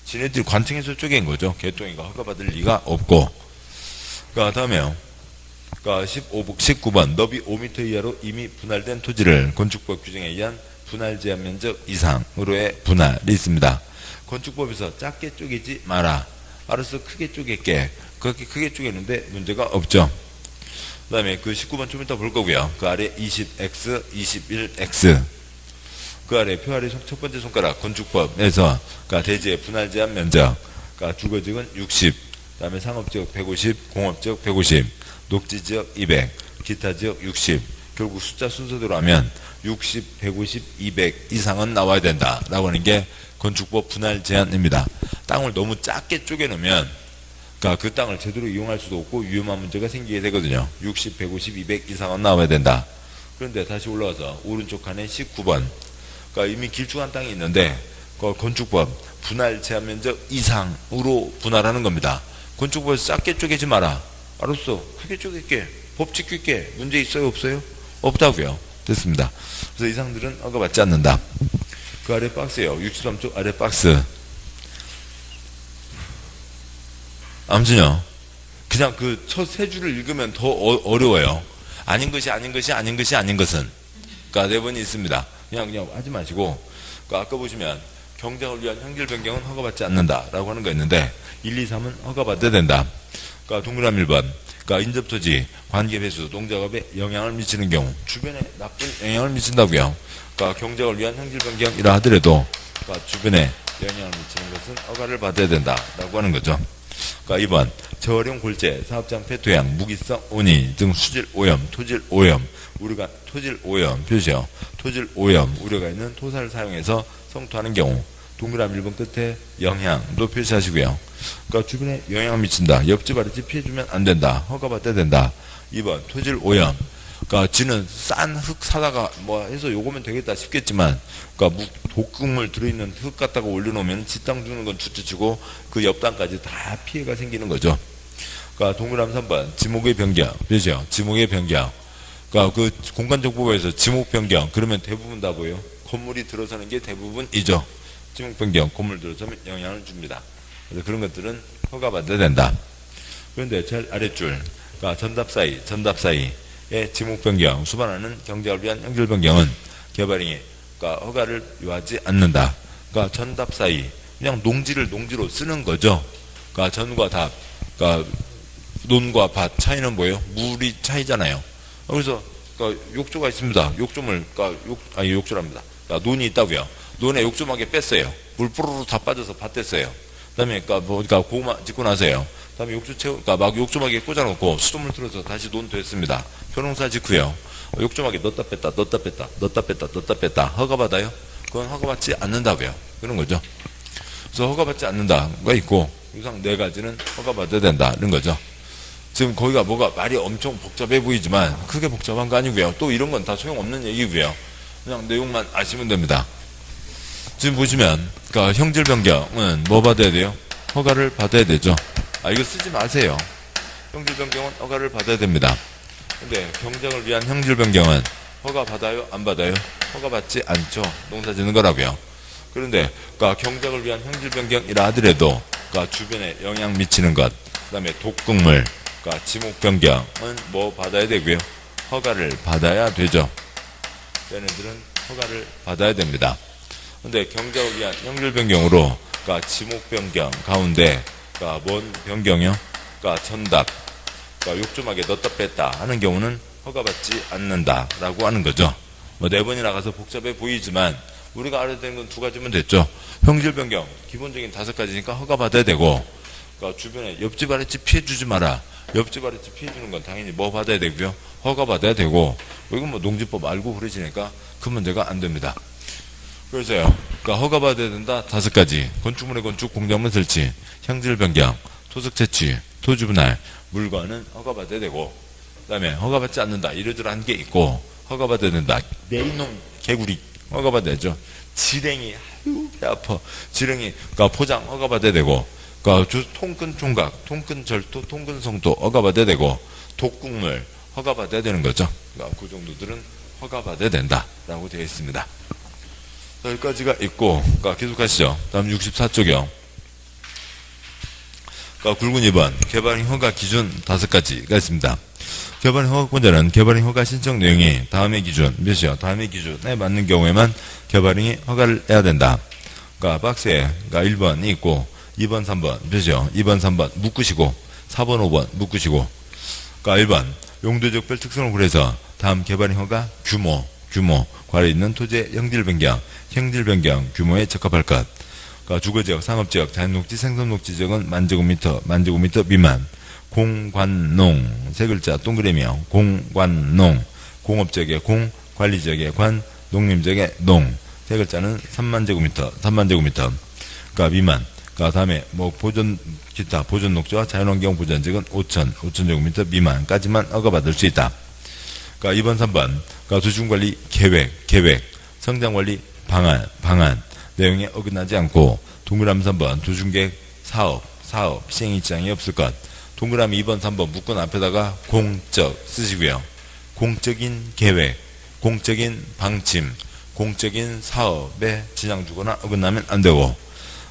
지네들이 관청에서 쪼갠 거죠. 개똥이가 허가받을 리가 없고. 그러니까 다음에요. 그러니까 19번 너비 5m 이하로 이미 분할된 토지를 건축법 규정에 의한 분할 제한 면적 이상으로의 분할이 있습니다. 건축법에서 작게 쪼개지 마라. 알아서 크게 쪼갤게. 그렇게 크게 쪼개는데 문제가 없죠. 그 다음에 그 19번 좀 이따 볼 거고요. 그 아래 20X, 21X. 그 아래 표 아래 첫 번째 손가락 건축법에서 그러니까 대지의 분할 제한 면적. 그러니까 주거지역은 60. 그 다음에 상업지역 150, 공업지역 150, 녹지지역 200, 기타지역 60. 결국 숫자 순서대로 하면 60, 150, 200 이상은 나와야 된다라고 하는 게 건축법 분할 제한입니다. 땅을 너무 작게 쪼개놓으면 그러니까 그 땅을 제대로 이용할 수도 없고 위험한 문제가 생기게 되거든요. 60, 150, 200 이상은 나와야 된다. 그런데 다시 올라와서 오른쪽 칸에 19번 그러니까 이미 길쭉한 땅이 있는데 그 건축법 분할 제한 면적 이상으로 분할하는 겁니다. 건축법에서 작게 쪼개지 마라. 알았어. 크게 쪼갤게. 법 지킬게. 문제 있어요? 없어요? 없다고요. 됐습니다. 그래서 이 사항들은 허가받지 않는다. 그 아래 박스예요. 63쪽 아래 박스. 아무튼요. 그냥 그 첫 세 줄을 읽으면 더 어려워요. 아닌 것이 아닌 것이 아닌 것이 아닌 것은. 그러니까 네 번이 있습니다. 그냥 하지 마시고. 그러니까 아까 보시면 경작을 위한 형질 변경은 허가받지 않는다라고 하는 거 있는데 1, 2, 3은 허가받아야 된다. 그러니까 동그라미 1번. 그러니까 인접토지, 관계 배수, 동작업에 영향을 미치는 경우 주변에 나쁜 영향을 미친다고요. 그러니까 경작을 위한 형질 변경이라 하더라도 그러니까 주변에 영향을 미치는 것은 허가를 받아야 된다라고 하는 거죠. 그러니까 2번 저활용 골재, 사업장폐 토양, 무기성 온이 등 수질 오염, 토질 오염, 우려가 토질 오염 표시요. 토질 오염 우려가 있는 토사를 사용해서 성토하는 경우 동그라미 1번 끝에 영향도 표시하시고요. 그러니까 주변에 영향을 미친다. 옆집 아랫집 피해주면 안 된다. 허가받아야 된다. 2번 토질 오염. 그러니까 지는 싼 흙 사다가 뭐 해서 요거면 되겠다 싶겠지만 그러니까 독극물 들어있는 흙 갖다가 올려놓으면 지땅 주는 건 둘째치고 그 옆땅까지 다 피해가 생기는 거죠. 그러니까 동그라미 3번 지목의 변경. 그죠? 지목의 변경. 그러니까 그 공간정보부에서 지목 변경 그러면 대부분 다 뭐예요? 건물이 들어서는 게 대부분이죠. 지목 변경 건물 들어서면 영향을 줍니다. 그래서 그런 것들은 허가받아야 된다. 그런데 제일 아랫줄 그러니까 전답 사이의 지목 변경 수반하는 경작을 위한 형질 변경은 개발행위 그러니까 허가를 요하지 않는다. 그러니까 전답 사이 그냥 농지를 농지로 쓰는 거죠. 그러니까 전과 답 그러니까 논과 밭 차이는 뭐예요? 물이 차이잖아요. 그래서 그러니까 욕조가 있습니다. 욕조물 그러니까 욕조랍니다. 그러니까 논이 있다고요. 논에 욕조막에 뺐어요. 물 뿌르르 다 빠져서 밭 됐어요. 그다음에 그러니까 고구마 짓고 나서요. 그다음에 그러니까 막 욕조막에 꽂아놓고 수돗물 틀어서 다시 논 됐습니다. 벼농사 짓고요. 욕조막에 넣었다 뺐다 허가받아요? 그건 허가받지 않는다고요. 그런 거죠. 그래서 허가받지 않는다가 있고 이상 네 가지는 허가받아야 된다는 거죠. 지금 거기가 뭐가 말이 엄청 복잡해 보이지만 크게 복잡한 거 아니고요. 또 이런 건 다 소용없는 얘기고요. 그냥 내용만 아시면 됩니다. 지금 보시면 그러니까 형질 변경은 뭐 받아야 돼요? 허가를 받아야 되죠. 이거 쓰지 마세요. 형질 변경은 허가를 받아야 됩니다. 근데 경작을 위한 형질 변경은 허가 받아요? 안 받아요? 허가 받지 않죠. 농사 짓는 거라고요. 그런데 그러니까 경작을 위한 형질 변경이라 하더라도 그러니까 주변에 영향 미치는 것, 그다음에 독극물, 그러니까 지목 변경은 뭐 받아야 되고요. 허가를 받아야 되죠. 얘네들은 허가를 받아야 됩니다. 근데 경작을 위한 형질 변경으로 그러니까 지목 변경 가운데 그러니까 뭔 변경이요? 그러니까 전답, 그러니까 욕조막에 넣었다 뺐다 하는 경우는 허가받지 않는다라고 하는 거죠. 뭐 네 번이나 가서 복잡해 보이지만 우리가 알아야 되는 건 두 가지면 됐죠. 형질 변경 기본적인 5가지니까 허가받아야 되고, 그러니까 주변에 옆집 아랫집 피해주지 마라. 옆집 아랫집 피해주는 건 당연히 뭐 받아야 되고요. 허가받아야 되고, 이건 뭐 농지법 알고 그러시니까 그 문제가 안 됩니다. 그래서요. 그러니까 허가받아야 된다 5가지. 건축물의 건축, 공작물 설치, 형질 변경, 토석 채취, 토지 분할, 물건은 허가받아야 되고, 그 다음에 허가받지 않는다. 이러저러한 게 있고, 허가받아야 된다. 내 이놈 개구리 허가받아야죠. 지렁이, 아유 배 아파. 지렁이, 그러니까 포장 허가받아야 되고, 그러니까 통근 총각, 통근 절도, 통근 성도 허가받아야 되고, 독극물 허가받아야 되는 거죠. 그러니까 그 정도들은 허가받아야 된다라고 되어 있습니다. 여기까지가 있고, 그러니까 계속하시죠. 다음 64쪽이요. 그러니까 굵은 2번 개발행 허가 기준 5가지가 있습니다. 개발행 허가권자는 개발행 허가 신청 내용이 다음의 기준 몇이요? 다음의 기준에 맞는 경우에만 개발행이 허가를 해야 된다. 그러니까 박스에 그러니까 1번이 있고 2번, 3번 몇이요? 2번, 3번 묶으시고 4번, 5번 묶으시고, 그러니까 1번 용도적 별 특성을 고려해서 다음 개발행 허가 규모 관련 있는 토지의 형질 변경 규모에 적합할 것. 그러니까 주거지역, 상업지역, 자연녹지, 생선녹지 지역은 만제곱미터 미만. 공관농, 세 글자 동그라미요. 공관농, 공업지역의 공, 관리지역의 관, 농림지역의 농. 세 글자는 3만제곱미터. 그러니까 미만. 그러니까 다음에 뭐 기타 보존녹지와 자연환경 보전지역은 5,000제곱미터 미만까지만 허가받을 수 있다. 그러니까 2번, 3번. 그러니까 도시군관리 계획, 성장관리 방안 내용에 어긋나지 않고, 동그라미 3번 도중계획 사업 시행 입장이 없을 것. 동그라미 2번, 3번 묶은 앞에다가 공적 쓰시고요. 공적인 계획, 공적인 방침, 공적인 사업에 지장 주거나 어긋나면 안 되고,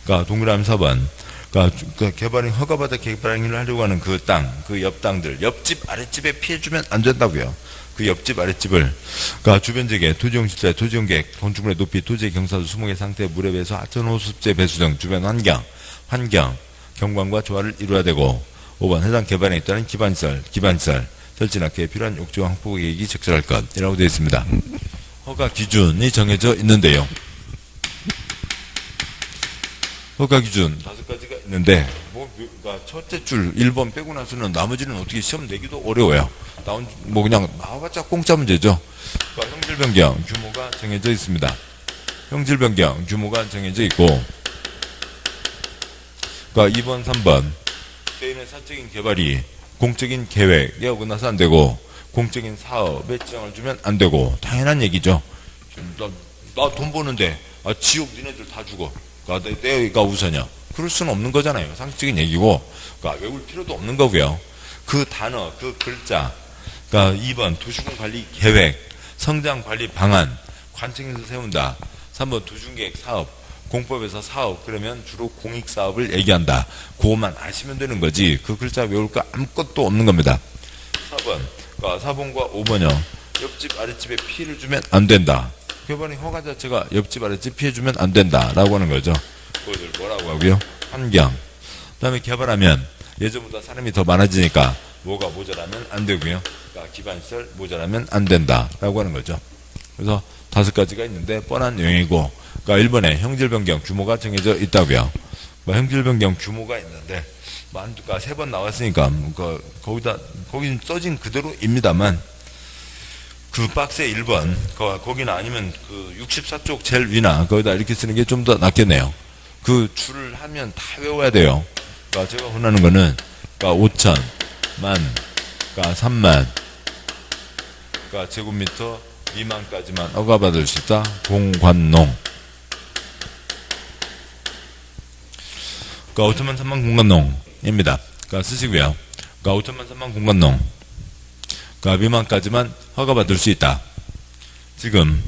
그러니까 동그라미 4번, 그러니까 개발인 허가받아 개발행위를 하려고 하는 그 땅, 그 옆 땅들, 옆집 아랫집에 피해주면 안 된다고요. 그 옆집 아랫집을, 그러니까 주변지역에 토지용실자, 토지용계획, 건축물의 높이, 토지의 경사수, 수목의 상태, 물의 배수, 하천호수제 배수 등 주변 환경, 경관과 조화를 이루어야 되고, 5번 해당 개발에 따른 기반시설, 설치하기에 필요한 욕조와 확보 계획이 적절할 것이라고 되어 있습니다. 허가 기준이 정해져 있는데요. 허가 기준 5가지가 있는데, 그러니까 첫째 줄 1번 빼고 나서는 나머지는 어떻게 시험 내기도 어려워요. 그냥 나와봤자 공짜 문제죠. 그러니까 형질 변경 규모가 정해져 있습니다. 형질 변경 규모가 정해져 있고, 그러니까 2번, 3번 개인의 사적인 개발이 공적인 계획에 어긋나서 안 되고, 공적인 사업에 지장을 주면 안 되고, 당연한 얘기죠. 나 돈 버는데 지옥 니네들 다 죽어. 내가 우선이야. 그럴 수는 없는 거잖아요. 상식적인 얘기고, 그러니까 외울 필요도 없는 거고요. 그 단어, 그 글자, 그러니까 2번 도시군 관리 계획, 성장 관리 방안, 관청에서 세운다. 3번 도시계획 사업, 공법에서 사업, 그러면 주로 공익 사업을 얘기한다. 그것만 아시면 되는 거지. 그 글자 외울 거 아무것도 없는 겁니다. 4번, 그러니까 4번과 5번이요. 옆집 아랫집에 피해를 주면 안 된다. 개발인 허가 자체가 옆집 아랫집 피해 주면 안 된다라고 하는 거죠. 그것을 뭐라고 하고요? 환경. 그다음에 개발하면 예전보다 사람이 더 많아지니까 뭐가 모자라면 안 되고요. 그러니까 기반시설 모자라면 안 된다라고 하는 거죠. 그래서 5가지가 있는데 뻔한 내용이고, 그러니까 1번에 형질 변경 규모가 정해져 있다고요. 형질 변경 규모가 있는데, 그러니까 3번 나왔으니까 거기는 써진 그대로입니다만, 그 박스의 1번, 거기나 아니면 그 64쪽 제일 위나 거기다 이렇게 쓰는 게 좀 더 낫겠네요. 그 줄을 하면 다 외워야 돼요. 그러니까 제가 원하는 거는, 그러니까 5천, 만, 그러니까 3만, 그러니까 제곱미터 미만까지만 허가받을 수 있다. 공관농. 그러니까 5천만 3만 공관농입니다. 그러니까 쓰시고요. 그러니까 5천만 3만 공관농. 그러니까 미만까지만 허가받을 수 있다. 지금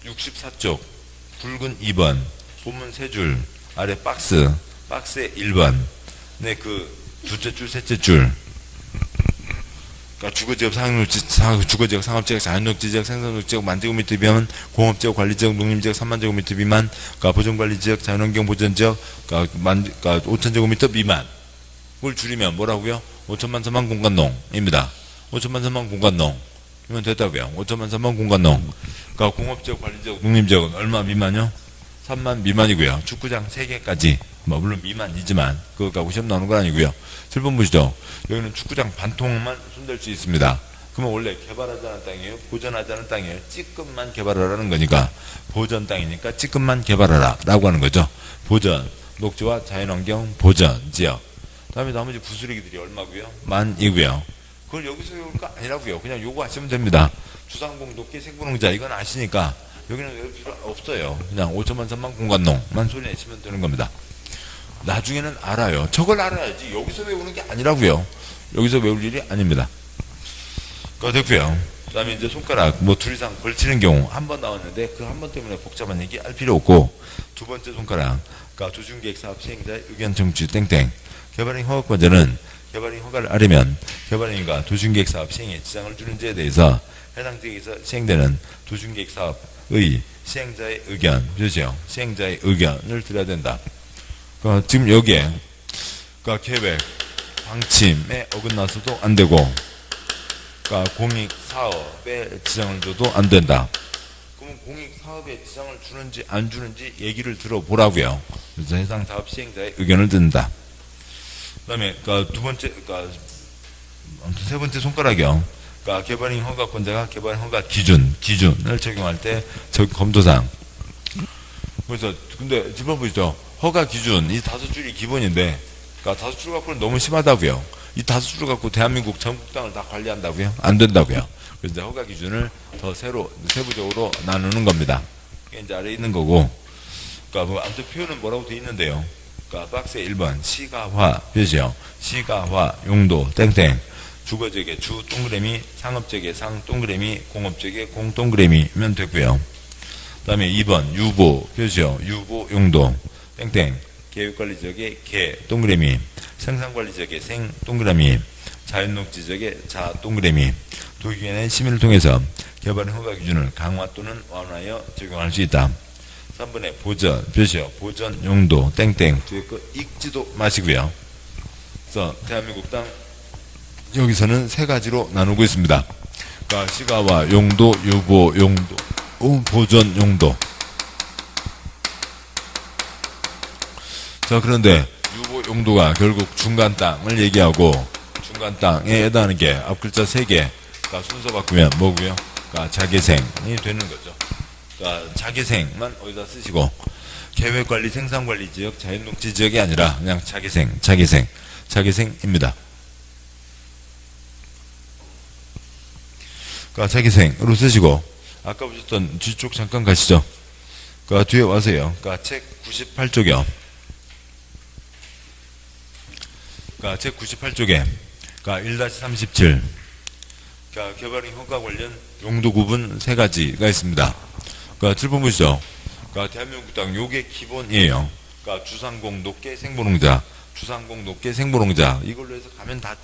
64쪽 굵은 2번 본문 3줄 아래 박스의 1번 네, 그 둘째 줄 셋째 줄, 그러니까 주거지역, 주거지역, 상업지역, 자연녹지지역, 생산녹지역, 만제곱미터 미만, 공업지역, 관리지역, 농림지역 3만제곱미터 미만, 그러니까 보존관리지역, 자연환경 보전지역, 그러니까 5천제곱미터 미만. 그걸 줄이면 뭐라고요? 5천만 3만 공간농입니다. 5천만 3만 공간농. 이면 됐다고요. 5천만 3만 공간농. 그러니까 공업지역, 관리지역, 농림지역은 얼마 미만요? 3만 미만이고요. 축구장 3개까지. 물론 미만이지만, 그거 갖고 시험 나오는 건 아니고요. 7번 보시죠. 여기는 축구장 반통만 손댈 수 있습니다. 그러면 원래 개발하지 않은 땅이에요? 보전하지 않은 땅이에요? 찌끔만 개발하라는 거니까, 보전 땅이니까 찌끔만 개발하라. 라고 하는 거죠. 보전. 녹지와 자연환경 보전 지역. 그 다음에 나머지 부수리기들이 얼마고요? 만이고요. 그걸 여기서 외울 거 아니라고요. 그냥 요거 하시면 됩니다. 주상공 도끼 생분홍자 이건 아시니까 여기는 외울 필요 없어요. 그냥 5천만 3만 공간농만 소리 내시면 되는 겁니다. 나중에는 알아요. 저걸 알아야지 여기서 외우는 게 아니라고요. 여기서 외울 일이 아닙니다. 그거 됐고요. 그 다음에 이제 손가락 둘 이상 걸치는 경우 한 번 나왔는데 그 한 번 때문에 복잡한 얘기 할 필요 없고, 두 번째 손가락, 그러니까 조준계획 사업 시행자의 의견 청취 땡땡. 개발행 허가권자는 개발행 허가를 아뢰면 개발행위가 도시계획 사업 시행에 지장을 주는지에 대해서 해당 지역에서 시행되는 도시계획 사업의 시행자의 의견, 그렇죠? 시행자의 의견을 드려야 된다. 그러니까 지금 여기에 그러니까 계획, 방침에 어긋나서도 안 되고, 그러니까 공익 사업에 지장을 줘도 안 된다. 그러면 공익 사업에 지장을 주는지 안 주는지 얘기를 들어보라고요. 그래서 해당 사업 시행자의 의견을 듣는다. 그다음에 그러니까 두 번째, 그러니까 세 번째 손가락이요. 그러니까 개발행 허가권자가 개발행 허가 기준을 적용할 때 검토사항. 그래서 근데 짚어 보시죠. 허가 기준 이 5줄이 기본인데, 그러니까 5줄 갖고는 너무 심하다고요. 이 5줄 갖고 대한민국 전국 땅을 다 관리한다고요? 안 된다고요. 그래서 허가 기준을 더 세부적으로 나누는 겁니다. 이게 이제 아래 있는 거고, 그러니까 아무튼 표현은 뭐라고 돼 있는데요. 그러니까 박스에 1번 시가화 표시요. 시가화 용도 땡땡. 주거지역의 주 동그라미, 상업지역의 상 동그라미, 공업지역의 공 동그라미면 되고요. 그 다음에 2번 유보 표시요. 유보 용도 땡땡. 계획관리지역의 개 동그라미, 생산관리지역의 생 동그라미, 자연녹지지역의 자 동그라미. 도의견의 심의를 통해서 개발의 허가 기준을 강화 또는 완화하여 적용할 수 있다. 3번에 보전 표시요. 보전 용도 땡땡. 뒤에 거 읽지도 마시고요. 그래서 대한민국 땅 여기서는 세 가지로 나누고 있습니다. 그러니까 시가화 용도, 유보 용도, 보전 용도. 자, 그런데 유보 용도가 결국 중간 땅을 얘기하고 중간 땅에 해당하는 게 앞글자 3개. 그러니까 순서 바꾸면 뭐고요? 그러니까 자개생이 되는 거죠. 그러니까 자개생만 어디다 쓰시고 계획관리, 생산관리 지역, 자연녹지 지역이 아니라 그냥 자개생입니다. 그러니까 자개생으로 쓰시고 아까 보셨던 뒤쪽 잠깐 가시죠. 그러니까 뒤에 와서요. 그러니까 책 98쪽이요. 그러니까 책 98쪽에 그러니까 1-37 그러니까 개발행 허가 관련 용도 구분 3가지가 있습니다. 그러니까 7번 보시죠. 그러니까 대한민국 땅 요게 기본이에요. 그러니까 주상공 녹계 생보농자, 주상공 녹계 생보농자 이걸로 해서 가면 다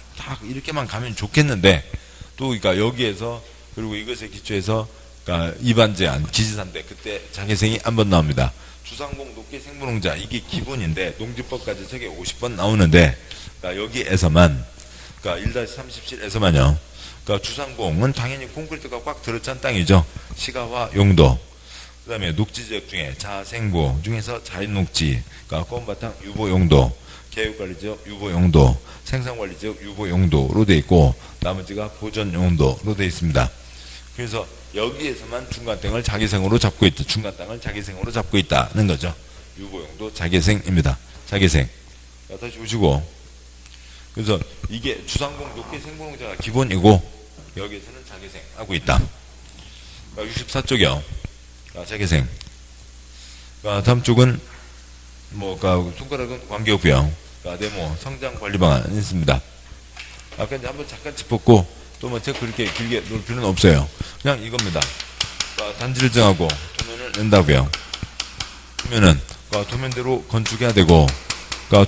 이렇게만 가면 좋겠는데 또 그러니까 여기에서 그리고 이것에 기초해서 그러니까 입안 제한 기지산대 그때 자개생이 한 번 나옵니다. 주상공 녹계 생보농자 이게 기본인데 농지법까지 책에 50번 나오는데 그러니까 여기에서만 그러니까 1-37에서만요. 그러니까 주상공은 당연히 콘크리트가 꽉 들어찬 땅이죠. 시가화 용도. 그 다음에 녹지지역 중에 자생보 중에서 자연녹지, 그러니까 꽃바탕 유보 용도, 계획관리지역 유보 용도, 생산관리지역 유보 용도로 되어 있고 나머지가 보전 용도로 되어 있습니다. 그래서 여기에서만 중간 땅을 자개생으로 잡고 있다. 중간 땅을 자개생으로 잡고 있다는 거죠. 유보 용도 자개생입니다. 자개생. 다시 보시고. 그래서 이게 주상공 녹계 생보농자가 기본이고 여기에서는 자개생하고 있다. 64쪽이요. 자개생. 다음 쪽은 손가락은 관계없고요. 네모 성장 관리 방안이 있습니다. 아까 이제 한번 잠깐 짚었고 또 뭐 책 그렇게 길게 놓을 필요는 없어요. 그냥 이겁니다. 단지를 정하고 도면을 낸다고요. 도면은 도면대로 건축해야 되고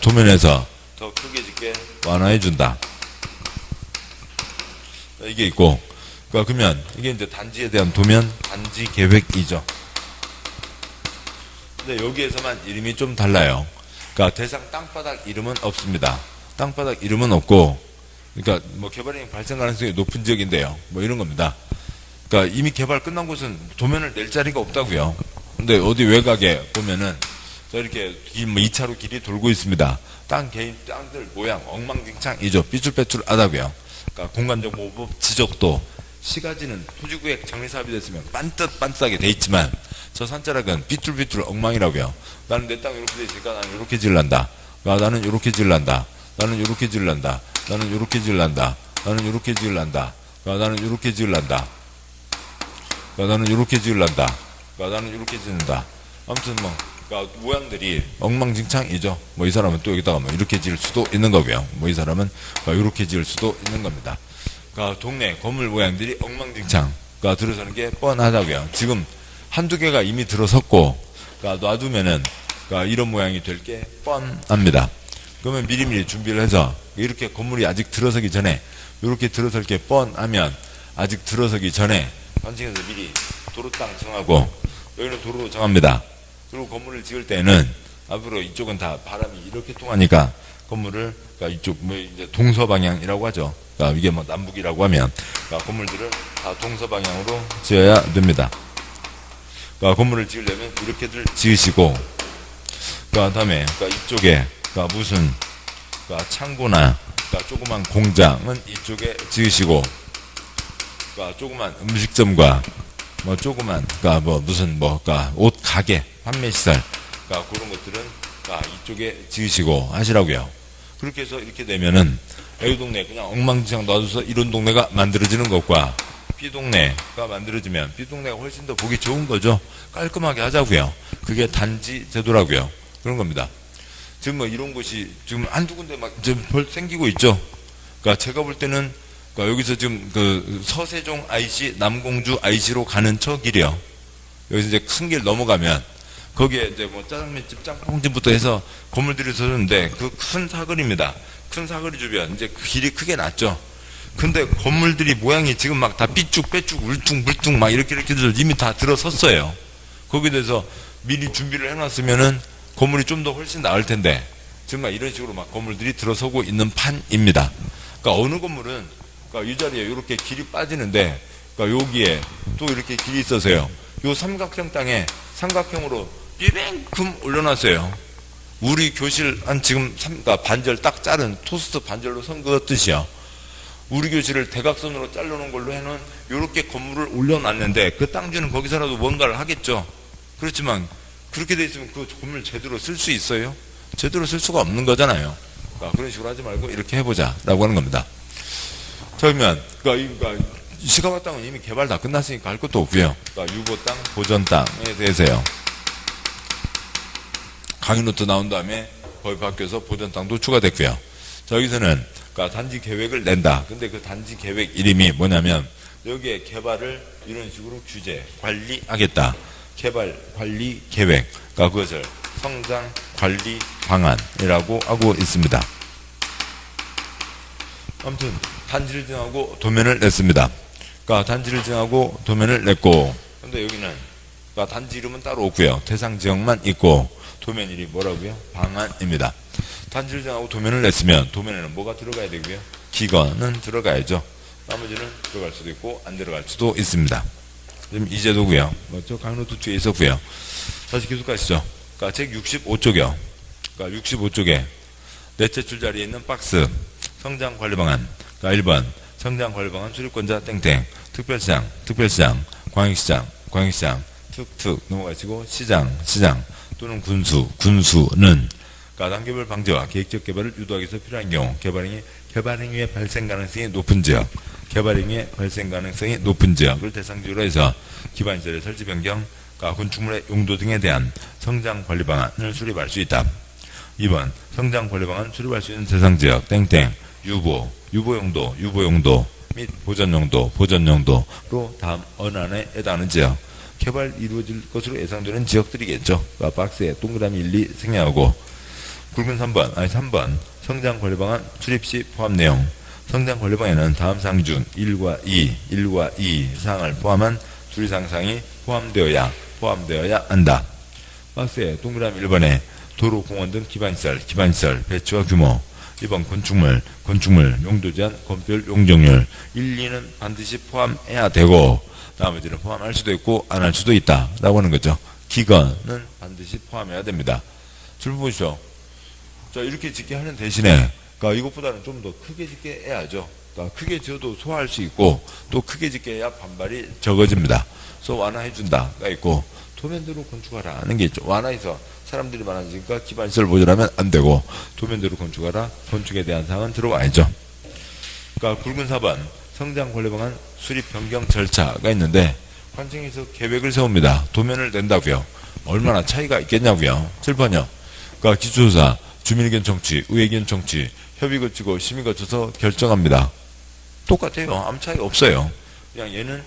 도면에서 더 크게 짓게 완화해준다. 이게 있고, 그러면 이게 이제 단지에 대한 도면 단지 계획이죠. 근데 여기에서만 이름이 좀 달라요. 그러니까 대상 땅바닥 이름은 없습니다. 땅바닥 이름은 없고, 그러니까 뭐 개발행위 발생 가능성이 높은 지역인데요. 뭐 이런 겁니다. 그러니까 이미 개발 끝난 곳은 도면을 낼 자리가 없다고요. 근데 어디 외곽에 보면은 이렇게 2차로 길이 돌고 있습니다. 개인 땅들 모양 엉망진창이죠. 삐뚤빼뚤하다고요. 그러니까 공간정보법 지적도 시가지는 토지구역 정리사업이 됐으면 반듯반듯하게 돼 있지만 저 산자락은 삐뚤삐뚤 엉망이라고요. 나는 내 땅 이렇게 돼 있으니까 나는 이렇게 지을란다. 나는 이렇게 지을란다. 나는 이렇게 지을란다. 나는 이렇게 지을란다. 나는 이렇게 지을란다. 나는 이렇게 지을란다. 나는 이렇게 지을란다. 나는 이렇게 짓는다. 아무튼 그러니까 모양들이 엉망진창이죠. 뭐 이 사람은 또 여기다가 이렇게 지을 수도 있는 거고요. 뭐 이 사람은 이렇게 지을 수도 있는 겁니다. 그러니까 동네 건물 모양들이 엉망진창. 그러니까 들어서는 게 뻔하다고요. 지금 한두 개가 이미 들어섰고, 그러니까 놔두면은 이런 모양이 될 게 뻔합니다. 그러면 미리미리 준비를 해서 이렇게 건물이 아직 들어서기 전에 이렇게 들어설 게 뻔하면 아직 들어서기 전에 관청에서 미리 도로 땅 정하고 여기는 도로 정합니다. 그리고 건물을 지을 때는 앞으로 이쪽은 다 바람이 이렇게 통하니까 건물을 이쪽 이제 동서방향이라고 하죠. 그러니까 이게 남북이라고 하면 건물들을 다 동서방향으로 지어야 됩니다. 건물을 지으려면 이렇게들 지으시고 그다음에 이쪽에 무슨 창고나 조그만 공장은 이쪽에 지으시고 조그만 음식점과 조그만 옷 가게 판매 시설 그런 것들은 이쪽에 지으시고 하시라고요. 그렇게 해서 이렇게 되면은 A 동네 그냥 엉망진창 놔둬서 이런 동네가 만들어지는 것과 B 동네가 만들어지면 B 동네가 훨씬 더 보기 좋은 거죠. 깔끔하게 하자고요. 그게 단지 제도라고요. 그런 겁니다. 지금 뭐 이런 곳이 지금 한두 군데 막 좀 생기고 있죠. 그러니까 제가 볼 때는 그러니까 여기서 지금 그 서세종 IC, 남공주 IC로 가는 저 길이요. 여기서 이제 큰 길 넘어가면 거기에 이제 뭐 짜장면집, 짬뽕집부터 해서 건물들이 서는데 그 큰 사거리입니다. 큰 사거리 주변 이제 그 길이 크게 났죠. 근데 건물들이 모양이 지금 막 다 삐쭉 빼쭉 울퉁불퉁 막 이렇게 이미 다 들어섰어요. 거기에 대해서 미리 준비를 해놨으면은 건물이 좀 더 훨씬 나을 텐데 정말 이런 식으로 막 건물들이 들어서고 있는 판입니다. 그러니까 어느 건물은 그러니까 이 자리에 이렇게 길이 빠지는데 그러니까 여기에 또 이렇게 길이 있어서요. 요 삼각형 땅에 삼각형으로 이만큼 올려놨어요. 우리 교실 한 지금 그러니까 반절 딱 자른 토스트 반절로 선 그 뜻이요. 우리 교실을 대각선으로 자르는 걸로 해놓은 이렇게 건물을 올려놨는데 그 땅주는 거기서라도 뭔가를 하겠죠. 그렇지만 그렇게 돼 있으면 그 건물 제대로 쓸 수 있어요? 제대로 쓸 수가 없는 거잖아요. 그러니까 그런 식으로 하지 말고 이렇게 해보자 라고 하는 겁니다. 자, 그러면 그러니까 시가와 땅은 이미 개발 다 끝났으니까 할 것도 없고요. 그러니까 유보 땅, 보전 땅에 대해서요. 강의 노트 나온 다음에 거의 바뀌어서 보전 땅도 추가됐고요. 자, 여기서는 그러니까 단지 계획을 낸다. 근데 그 단지 계획 이름이 뭐냐면 여기에 개발을 이런 식으로 규제, 관리하겠다. 개발, 관리, 계획. 그러니까 그것을 성장, 관리, 방안이라고 하고 있습니다. 아무튼 단지를 정하고 도면을 냈습니다. 그러니까 단지를 정하고 도면을 냈고, 근데 여기는 그러니까 단지 이름은 따로 없고요. 대상 지역만 있고 도면 이름이 뭐라고요? 방안입니다. 단지를 정하고 도면을 냈으면 도면에는 뭐가 들어가야 되고요? 기건은 들어가야죠. 나머지는 들어갈 수도 있고 안 들어갈 수도 있습니다. 지금 이 제도고요. 저 강노트 뒤에 있었고요. 다시 계속 가시죠. 그러니까 책 65쪽이요. 그러니까 65쪽에 넷째 줄자리에 있는 박스 성장 관리 방안. 그러니까 1번 성장 관리 방안 수립권자 땡땡 특별시장 광역시장 툭툭 넘어가시고 시장 또는 군수는 그러니까 단계별 방지와 계획적 개발을 유도하기 위해서 필요한 경우 개발 행위의 발생 가능성이 높은 지역을 대상지로 해서 기반시설의 설치 변경, 건축물의 용도 등에 대한 성장 관리 방안을 수립할 수 있다. 2번 성장 관리 방안 수립할 수 있는 대상 지역 땡땡 유보용도 및 보전용도로 다음 어느 안에 해당하는 지역 개발 이루어질 것으로 예상되는 지역들이겠죠. 그러니까 박스에 동그라미 1, 2 생략하고 굵은 3번 성장 관리 방안 수립 시 포함 내용. 성장 관리 방안에는 다음 사항 중 1과 2 사항을 포함한 줄 상상이 포함되어야 한다. 박스에 동그라미 1번에 도로, 공원 등 기반시설 배치와 규모. 2번 건축물 용도 제한, 건폐율, 용적률. 1, 2는 반드시 포함해야 되고 나머지는 포함할 수도 있고 안 할 수도 있다 라고 하는 거죠. 기건은 반드시 포함해야 됩니다. 줄 보시죠. 자, 이렇게 짓게 하는 대신에 그러니까 이것보다는 좀 더 크게 짓게 해야죠. 그러니까 크게 지어도 소화할 수 있고 또 크게 짓게 해야 반발이 적어집니다. 그래서 완화해 준다가 있고 도면대로 건축하라 하는 게 있죠. 완화해서 사람들이 많아지니까 기반시설 보존하면 안 되고 도면대로 건축하라. 건축에 대한 사항은 들어와야죠. 그러니까 굵은 4번 성장 관리 방안 수립 변경 절차가 있는데 관청에서 계획을 세웁니다. 도면을 낸다고요. 얼마나 차이가 있겠냐고요. 7번요. 그러니까 기초조사, 주민의견 청취, 의회견 청취, 협의 거치고 심의 거쳐서 결정합니다. 똑같아요. 아무 차이가 없어요. 그냥 얘는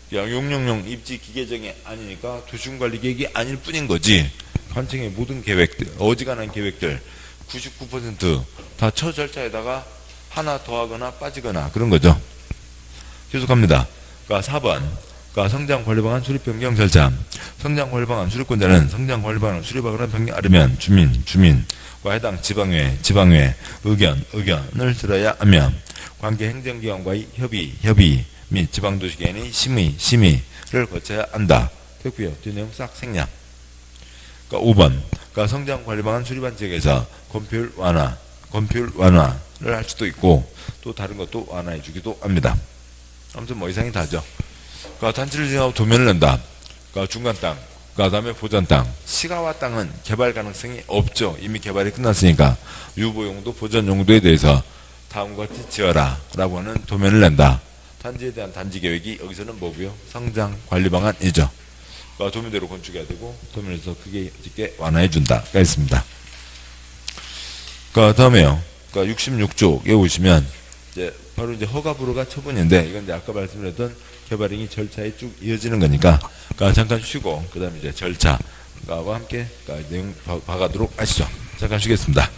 그냥 용용용 입지 기계정이 아니니까 도시군관리 계획이 아닐 뿐인 거지. 관청의 모든 계획들, 어지간한 계획들 99% 다 처 절차에다가 하나 더하거나 빠지거나 그런 거죠. 계속합니다. 그러니까 4번 그러니까 성장관리방안 수립 변경 절차. 성장관리방안 수립권자는 성장관리방안을 수립하거나 변경하려면 주민과 해당 지방회 의견을 들어야 하며 관계 행정기관과의 협의 및 지방도시계획의 심의를 거쳐야 한다. 됐고요. 뒤 내용 싹 생략. 그러니까 5번 그러니까 성장관리방안 수립한 지역에서 건폐율 완화를 할 수도 있고 또 다른 것도 완화해 주기도 합니다. 아무튼 뭐 이상이 다죠. 그러니까 단지를 정하고 도면을 낸다. 그러니까 중간 땅, 그 다음에 보전 땅. 시가와 땅은 개발 가능성이 없죠. 이미 개발이 끝났으니까 유보용도 보전용도에 대해서 다음과 같이 지어라 라고 하는 도면을 낸다. 단지에 대한 단지 계획이 여기서는 뭐고요? 성장 관리 방안이죠. 그러니까 도면대로 건축해야 되고 도면에서 크게 짓게 완화해 준다가 있습니다. 다음에요. 66쪽에 오시면 이제 바로 이제 허가불허가 처분인데 이건 이제 아까 말씀드렸던 개발행위 절차에 쭉 이어지는 거니까 잠깐 쉬고 그다음에 이제 절차와 함께 내용 봐가도록 하시죠. 잠깐 쉬겠습니다.